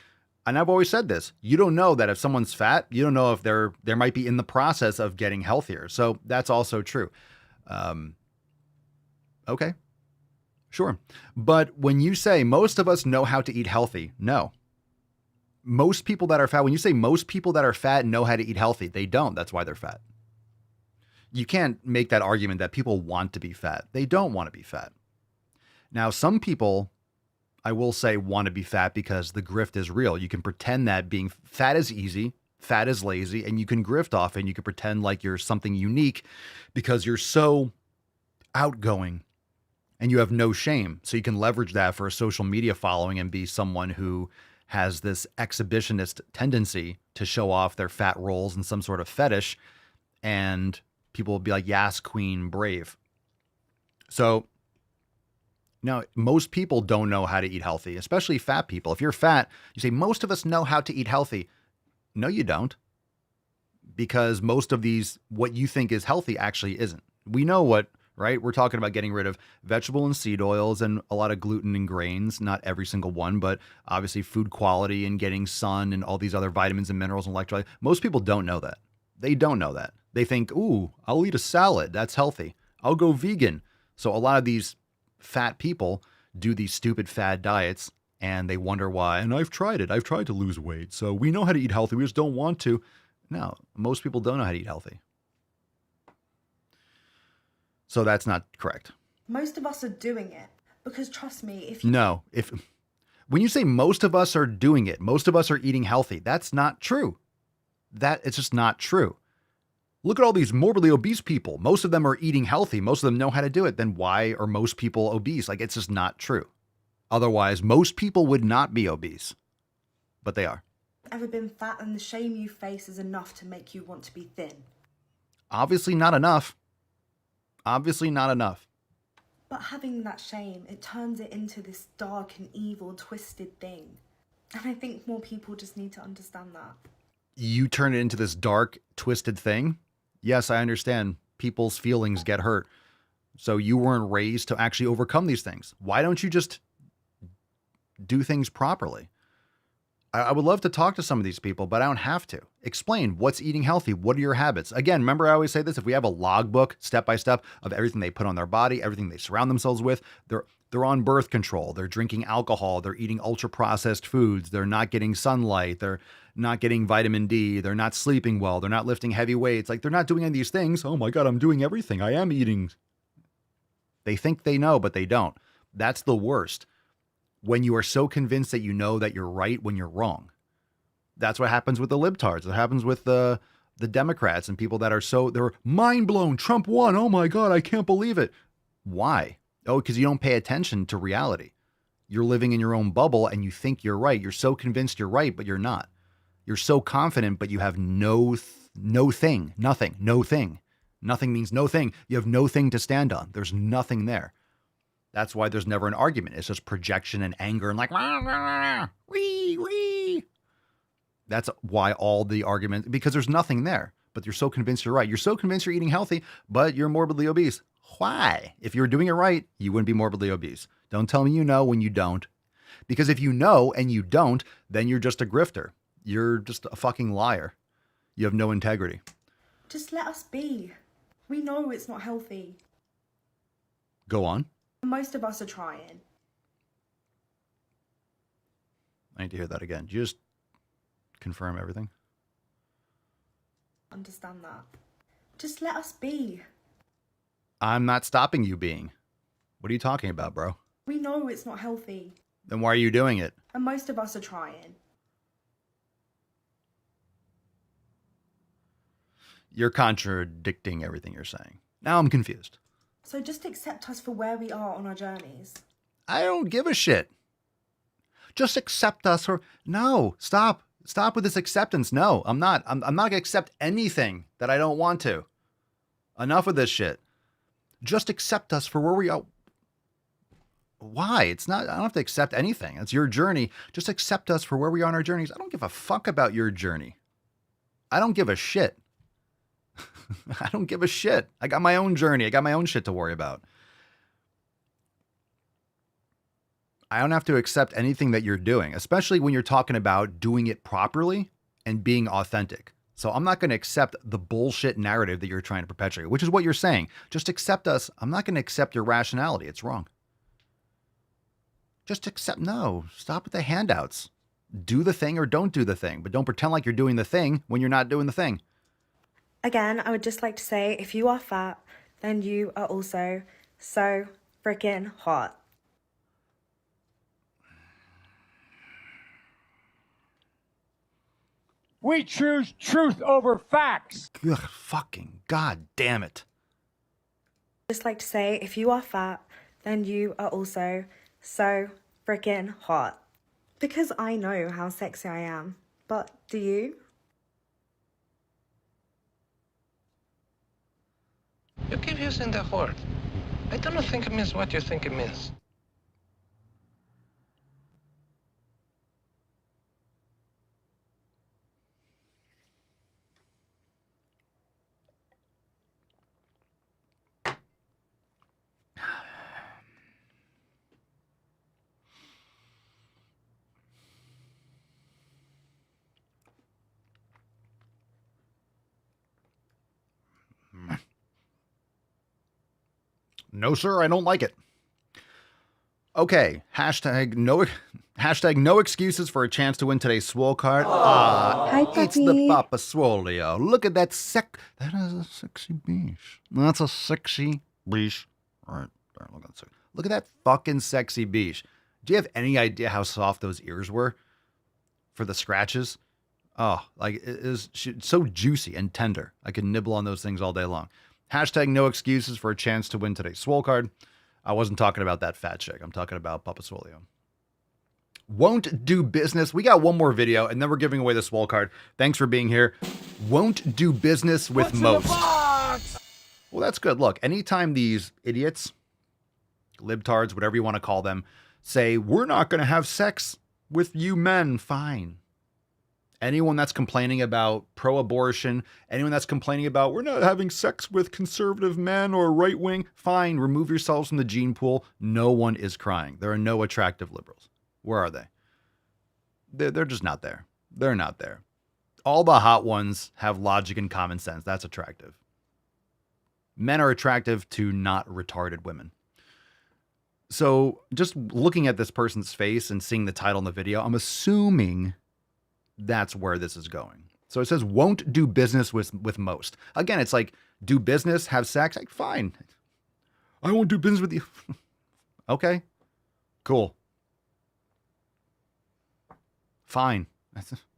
and I've always said this, you don't know that if someone's fat, you don't know if they might be in the process of getting healthier. So that's also true. Okay, sure. But when you say most of us know how to eat healthy, no. Most people that are fat, when you say most people that are fat know how to eat healthy, they don't. That's why they're fat. You can't make that argument that people want to be fat. They don't want to be fat. Now, some people, I will say, want to be fat because the grift is real. You can pretend that being fat is easy, fat is lazy, and you can grift off and you can pretend like you're something unique because you're so outgoing and you have no shame. So you can leverage that for a social media following and be someone who has this exhibitionist tendency to show off their fat rolls and some sort of fetish. And people will be like, yes, queen, brave. So now, most people don't know how to eat healthy, especially fat people. If you're fat, you say, most of us know how to eat healthy. No, you don't. Because most of these, what you think is healthy actually isn't. We know what, right? We're talking about getting rid of vegetable and seed oils and a lot of gluten and grains. Not every single one, but obviously food quality and getting sun and all these other vitamins and minerals and electrolytes. Most people don't know that. They don't know that. They think, ooh, I'll eat a salad. That's healthy. I'll go vegan. So a lot of these fat people do these stupid fad diets and they wonder why. And I've tried it. I've tried to lose weight. So we know how to eat healthy. We just don't want to. No, most people don't know how to eat healthy. So that's not correct. Most of us are doing it because trust me, when you say most of us are doing it, most of us are eating healthy, that's not true. It's just not true. Look at all these morbidly obese people. Most of them are eating healthy. Most of them know how to do it. Then why are most people obese? Like, it's just not true. Otherwise, most people would not be obese, but they are. Ever been fat and the shame you face is enough to make you want to be thin? Obviously not enough. Obviously not enough. But having that shame, it turns it into this dark and evil, twisted thing. And I think more people just need to understand that. You turn it into this dark, twisted thing? Yes, I understand. People's feelings get hurt. So you weren't raised to actually overcome these things. Why don't you just do things properly? I would love to talk to some of these people, but I don't have to. Explain what's eating healthy. What are your habits? Again, remember I always say this, if we have a logbook step-by-step of everything they put on their body, everything they surround themselves with, they're on birth control, they're drinking alcohol, they're eating ultra-processed foods, they're not getting sunlight, they're not getting vitamin D, they're not sleeping well, they're not lifting heavy weights, like they're not doing any of these things. Oh my God, I'm doing everything. I am eating. They think they know, but they don't. That's the worst. When you are so convinced that you know that you're right when you're wrong. That's what happens with the libtards. It happens with the Democrats and people that are they're mind blown. Trump won. Oh my God, I can't believe it. Why? Oh, because you don't pay attention to reality. You're living in your own bubble and you think you're right. You're so convinced you're right, but you're not. You're so confident, but you have no thing. Nothing means no thing. You have no thing to stand on. There's nothing there. That's why there's never an argument. It's just projection and anger and like, rah, rah, rah, wee, wee. That's why all the arguments, because there's nothing there, but you're so convinced you're right. You're so convinced you're eating healthy, but you're morbidly obese. Why? If you were doing it right, you wouldn't be morbidly obese. Don't tell me you know when you don't. Because if you know and you don't, then you're just a grifter. You're just a fucking liar. You have no integrity. Just let us be. We know it's not healthy. Go on. Most of us are trying. I need to hear that again. Did you just confirm everything? Understand that. Just let us be. I'm not stopping you being. What are you talking about, bro? We know it's not healthy. Then why are you doing it? And most of us are trying. You're contradicting everything you're saying. Now I'm confused. So just accept us for where we are on our journeys. I don't give a shit. Just accept us. Or no, stop with this acceptance. No, I'm not going to accept anything that I don't want to. Enough of this shit. Just accept us for where we are. Why? It's not, I don't have to accept anything. It's your journey. Just accept us for where we are on our journeys. I don't give a fuck about your journey. I don't give a shit. I don't give a shit. I got my own journey. I got my own shit to worry about. I don't have to accept anything that you're doing, especially when you're talking about doing it properly and being authentic. So I'm not going to accept the bullshit narrative that you're trying to perpetuate, which is what you're saying. Just accept us. I'm not going to accept your rationality. It's wrong. Just accept. No, stop with the handouts. Do the thing or don't do the thing, but don't pretend like you're doing the thing when you're not doing the thing. Again, I would just like to say, if you are fat, then you are also so freaking hot. We choose truth over facts. Ugh, fucking god damn it. Just like to say, if you are fat, then you are also so freaking hot. Because I know how sexy I am. But do you? You keep using the word. I don't think it means what you think it means. No, sir, I don't like it. Okay, hashtag no excuses for a chance to win today's Swole card. Hi, It's the Papa Swolio. Look at that that is a sexy beach. That's a sexy beach. All right, look at that fucking sexy beach. Do you have any idea how soft those ears were for the scratches? Oh, like it is so juicy and tender. I could nibble on those things all day long. Hashtag no excuses for a chance to win today's Swole card. I wasn't talking about that fat chick. I'm talking about Papa Swolio. Won't do business. We got one more video, and then we're giving away the Swole card. Thanks for being here. Won't do business with most. Well, that's good. Look, anytime these idiots, libtards, whatever you want to call them, say, we're not going to have sex with you men, fine. Anyone that's complaining about pro-abortion, anyone that's complaining about we're not having sex with conservative men or right-wing, fine, remove yourselves from the gene pool. No one is crying. There are no attractive liberals. Where are they? They're just not there. They're not there. All the hot ones have logic and common sense. That's attractive. Men are attractive to not retarded women. So just looking at this person's face and seeing the title in the video, I'm assuming that's where this is going. So it says, won't do business with most. Again, it's like, do business, have sex? Like, fine. I won't do business with you. Okay, cool. Fine.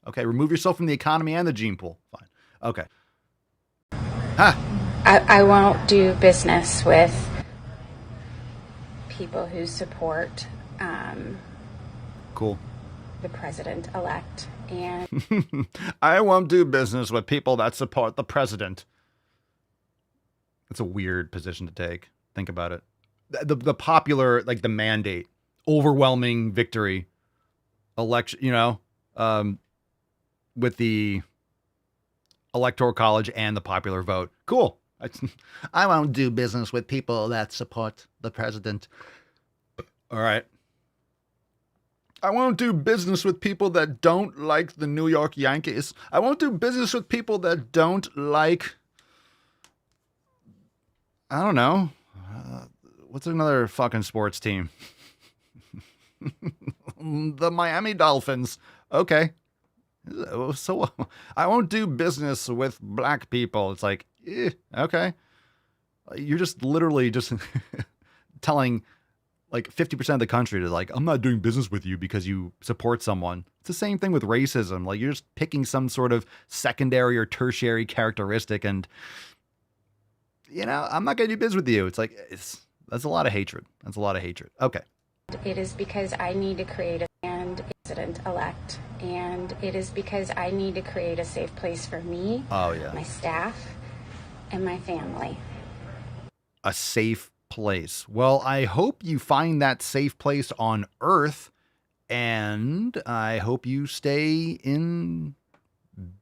Okay, remove yourself from the economy and the gene pool. Fine. Okay. Ha! I won't do business with people who support cool. the president-elect. And I won't do business with people that support the president. It's a weird position to take. Think about it. The popular, like the mandate, overwhelming victory, election, with the electoral college and the popular vote. Cool. I won't do business with people that support the president. All right. I won't do business with people that don't like the New York Yankees. I won't do business with people that don't like, I don't know. What's another fucking sports team? The Miami Dolphins. Okay. So I won't do business with black people. It's like, okay. You're just literally just telling like 50% of the country to like, I'm not doing business with you because you support someone. It's the same thing with racism. Like you're just picking some sort of secondary or tertiary characteristic and, I'm not going to do business with you. It's like, that's a lot of hatred. That's a lot of hatred. Okay. it is because I need to create a stand president elect, and it is because I need to create a safe place for me, my staff, and my family. A safe place. Well, I hope you find that safe place on Earth, and I hope you stay in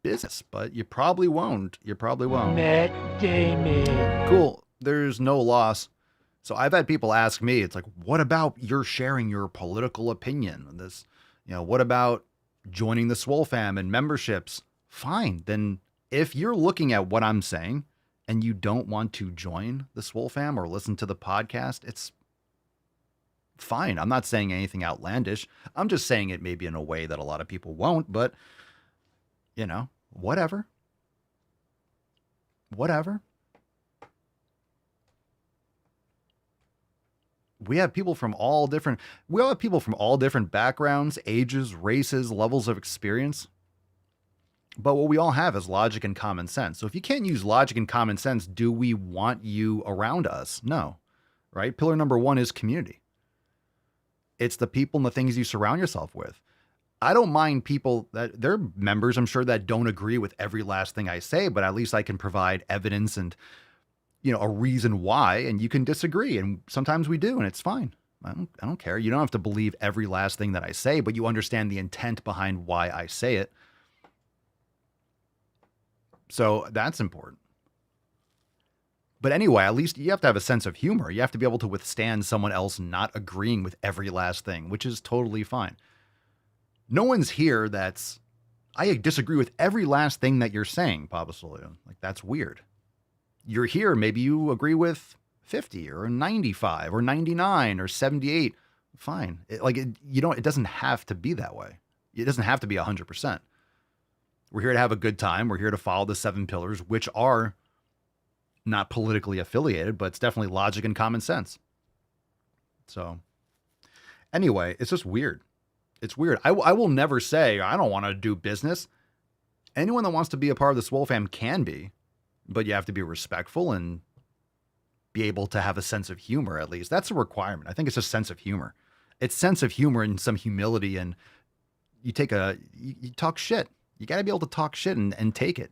business, but you probably won't. You probably won't. Matt Damon. Cool. There's no loss. So I've had people ask me, it's like, what about you're sharing your political opinion? This, what about joining the Swole fam and memberships? Fine. Then if you're looking at what I'm saying and you don't want to join the Swole fam or listen to the podcast, it's fine. I'm not saying anything outlandish. I'm just saying it maybe in a way that a lot of people won't, but whatever. Whatever. We have people from all different backgrounds, ages, races, levels of experience. But what we all have is logic and common sense. So if you can't use logic and common sense, do we want you around us? No, right? Pillar number 1 is community. It's the people and the things you surround yourself with. I don't mind people that they're members, I'm sure, that don't agree with every last thing I say, but at least I can provide evidence and a reason why, and you can disagree. And sometimes we do, and it's fine. I don't care. You don't have to believe every last thing that I say, but you understand the intent behind why I say it. So that's important. But anyway, at least you have to have a sense of humor. You have to be able to withstand someone else not agreeing with every last thing, which is totally fine. No one's here I disagree with every last thing that you're saying, Papa Solio. Like, that's weird. You're here, maybe you agree with 50 or 95 or 99 or 78. Fine. It doesn't have to be that way. It doesn't have to be 100%. We're here to have a good time. We're here to follow the 7 pillars, which are not politically affiliated, but it's definitely logic and common sense. So anyway, it's just weird. It's weird. I will never say I don't want to do business. Anyone that wants to be a part of the Swole fam can be. But you have to be respectful and be able to have a sense of humor, at least. That's a requirement. I think it's just sense of humor. It's sense of humor and some humility. And you talk shit. You got to be able to talk shit and take it.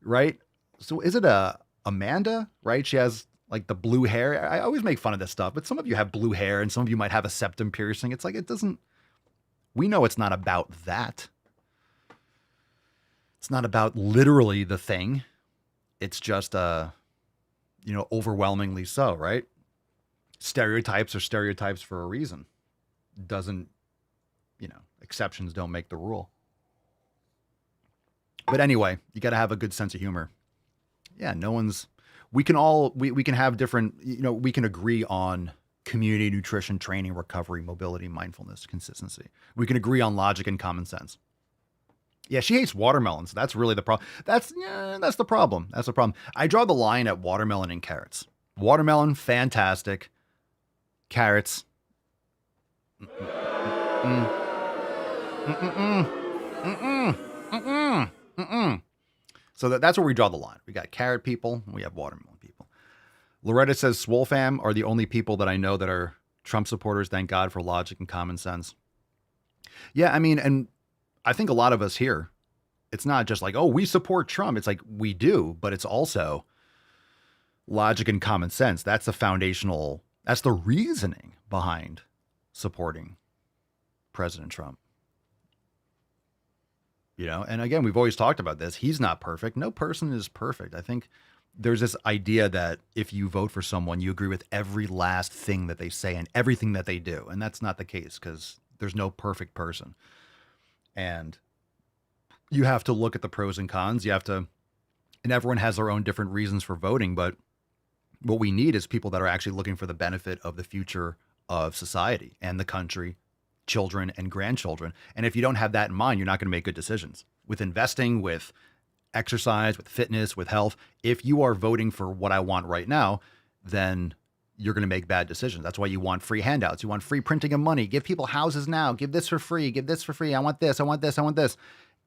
Right? So is it Amanda, right? She has like the blue hair. I always make fun of this stuff, but some of you have blue hair and some of you might have a septum piercing. It's like, we know it's not about that. It's not about literally the thing. It's just, overwhelmingly so, right? Stereotypes are stereotypes for a reason. Exceptions don't make the rule. But anyway, you got to have a good sense of humor. Yeah, we can have different, we can agree on community, nutrition, training, recovery, mobility, mindfulness, consistency. We can agree on logic and common sense. Yeah, she hates watermelons. That's really the problem. That's the problem. That's the problem. I draw the line at watermelon and carrots. Watermelon, fantastic. Carrots. So that's where we draw the line. We got carrot people. We have watermelon people. Loretta says Swole fam are the only people that I know that are Trump supporters. Thank God for logic and common sense. Yeah, I mean, and I think a lot of us here, it's not just like, oh, we support Trump. It's like we do, but it's also logic and common sense. That's the reasoning behind supporting President Trump. And again, we've always talked about this. He's not perfect. No person is perfect. I think there's this idea that if you vote for someone, you agree with every last thing that they say and everything that they do. And that's not the case because there's no perfect person. And you have to look at the pros and cons. And everyone has their own different reasons for voting. But what we need is people that are actually looking for the benefit of the future of society and the country, children and grandchildren. And if you don't have that in mind, you're not going to make good decisions with investing, with exercise, with fitness, with health. If you are voting for what I want right now, then you're going to make bad decisions. That's why you want free handouts. You want free printing of money. Give people houses now. Give this for free. Give this for free. I want this. I want this. I want this.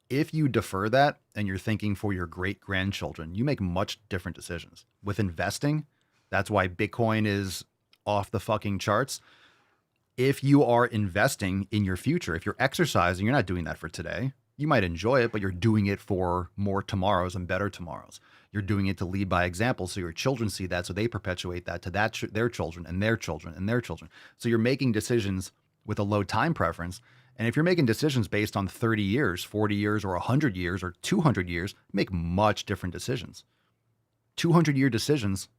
If you defer that and you're thinking for your great grandchildren, you make much different decisions. With investing, that's why Bitcoin is off the fucking charts. if you are investing in your future, if you're exercising, you're not doing that for today. You might enjoy it, but you're doing it for more tomorrows and better tomorrows. You're doing it to lead by example, so your children see that, so they perpetuate that to their children and their children and their children. So you're making decisions with a low time preference. And if you're making decisions based on 30 years, 40 years, or 100 years, or 200 years, make much different decisions. 200-year decisions,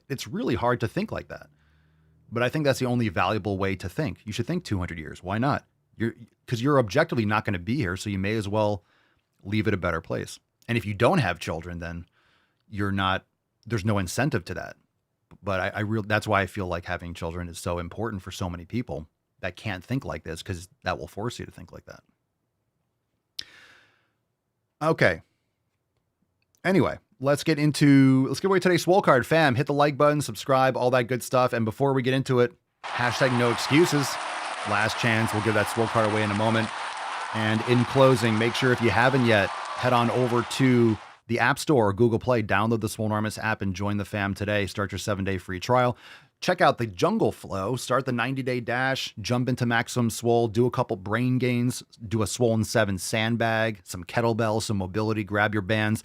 it's really hard to think like that. But I think that's the only valuable way to think. You should think 200 years. Why not? Because you're objectively not going to be here, so you may as well leave it a better place. And if you don't have children, then there's no incentive to that. But that's why I feel like having children is so important for so many people that can't think like this, because that will force you to think like that. Okay. Anyway, let's get away today's Swole card. Fam, hit the like button, subscribe, all that good stuff. And before we get into it, #no excuses. Last chance. We'll give that Swole card away in a moment. And in closing, make sure if you haven't yet, head on over to the App Store or Google Play, download the Swolenormous app and join the fam today. Start your 7-day free trial. Check out the Jungle Flow, start the 90-day dash, jump into Maximum Swole, do a couple brain gains, do a Swollen 7 sandbag, some kettlebells, some mobility, grab your bands,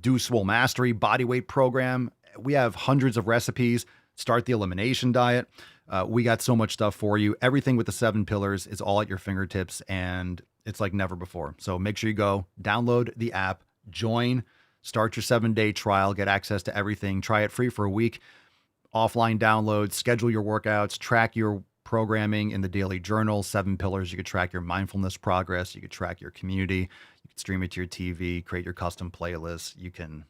do Swole Mastery, bodyweight program. We have hundreds of recipes. Start the elimination diet. We got so much stuff for you. Everything with the 7 pillars is all at your fingertips, and it's like never before. So make sure you go download the app, join, start your 7-day trial, get access to everything, try it free for a week. Offline downloads, schedule your workouts, track your programming in the daily journal, 7 pillars. You could track your mindfulness progress. You could track your community. You could stream it to your TV, create your custom playlists. You can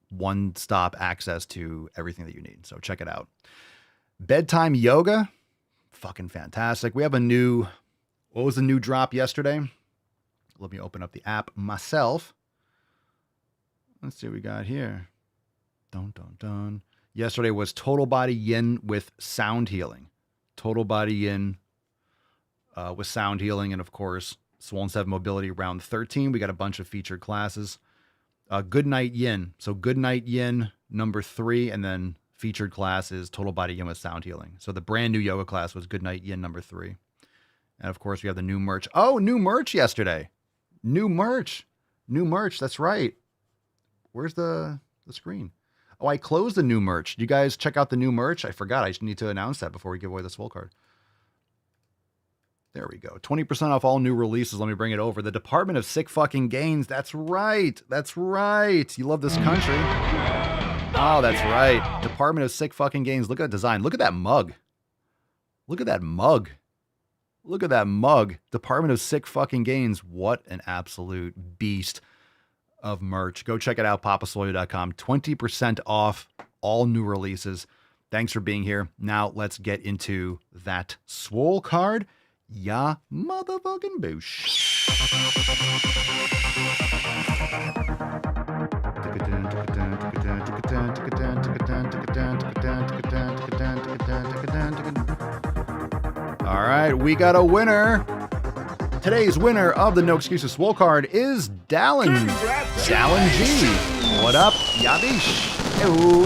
one-stop access to everything that you need. So check it out. Bedtime yoga, fucking fantastic. We have what was the new drop yesterday? Let me open up the app myself. Let's see what we got here. Dun, dun, dun. Yesterday was Total Body Yin with sound healing. Total Body Yin with sound healing. And of course, Swollen 7 Mobility round 13. We got a bunch of featured classes. Good Night Yin. So Good Night Yin number 3. And then featured class is Total Body Yin with sound healing. So the brand new yoga class was Good Night Yin number 3. And of course, we have the new merch. Oh, new merch yesterday. New merch. That's right. Where's the screen? Oh, I closed the new merch. You guys check out the new merch. I forgot. I just need to announce that before we give away the Swole card. There we go. 20% off all new releases. Let me bring it over. The Department of Sick Fucking Gains. That's right. You love this country. Oh, that's right. Department of Sick Fucking Gains. Look at that design. Look at that mug. Department of Sick Fucking Gains. What an absolute beast of merch. Go check it out, papaswole.com. 20% off all new releases. Thanks for being here. Now let's get into that Swole card. Ya motherfucking boosh. All right, we got a winner. Today's winner of the No Excuses Swole card is Dallin. Dallin G. What up, Yabish? Hello.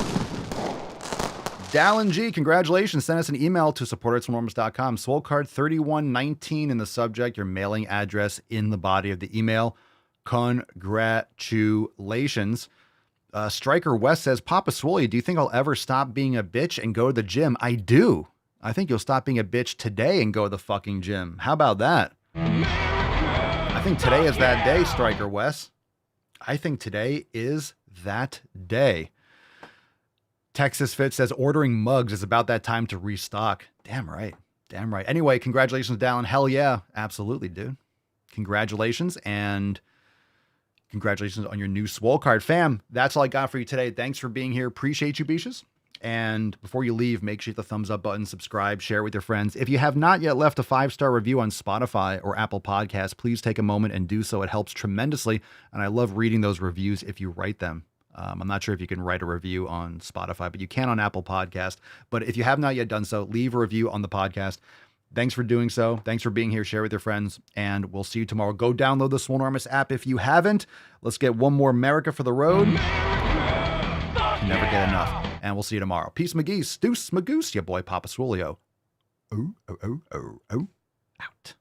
Dallin G, congratulations. Send us an email to support@swolenormous.com. Swole card 3119 in the subject, your mailing address in the body of the email. Congratulations. Striker West says, Papa Swole, do you think I'll ever stop being a bitch and go to the gym? I do. I think you'll stop being a bitch today and go to the fucking gym. How about that? I think today is that day, Striker West. I think today is that day. Texas Fit says, ordering mugs is about that time to restock. Damn right. Anyway, congratulations, Dallin. Hell yeah. Absolutely, dude. Congratulations. And congratulations on your new Swole card. Fam, that's all I got for you today. Thanks for being here. Appreciate you, Beaches. And before you leave, make sure you hit the thumbs up button, subscribe, share it with your friends. If you have not yet left a 5-star review on Spotify or Apple Podcasts, please take a moment and do so. It helps tremendously. And I love reading those reviews if you write them. I'm not sure if you can write a review on Spotify, but you can on Apple Podcast. But if you have not yet done so, leave a review on the podcast. Thanks for doing so. Thanks for being here. Share with your friends. And we'll see you tomorrow. Go download the Swolenormous app if you haven't. Let's get one more America for the road. Never get enough. And we'll see you tomorrow. Peace, McGeese. Deuce, Magoose, your boy, Papa Swolio. Out.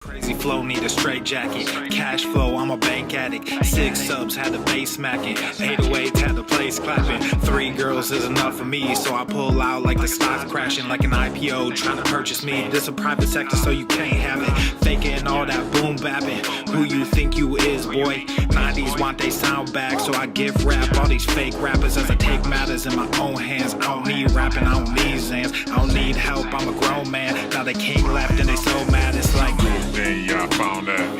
Crazy flow, need a straight jacket. Cash flow, I'm a bank addict. 6 subs, had the bass smacking. 808, had the place clapping. 3 girls is enough for me, so I pull out like the stock's crashing. Like an IPO, trying to purchase me. This a private sector, so you can't have it. Faking all that boom bapping. Who you think you is, boy? 90s want they sound back, so I give rap all these fake rappers as I take matters in my own hands. I don't need rapping, I don't need Zans. I don't need help, I'm a grown man. Now they can't laugh and they so mad, it's like Then y'all found that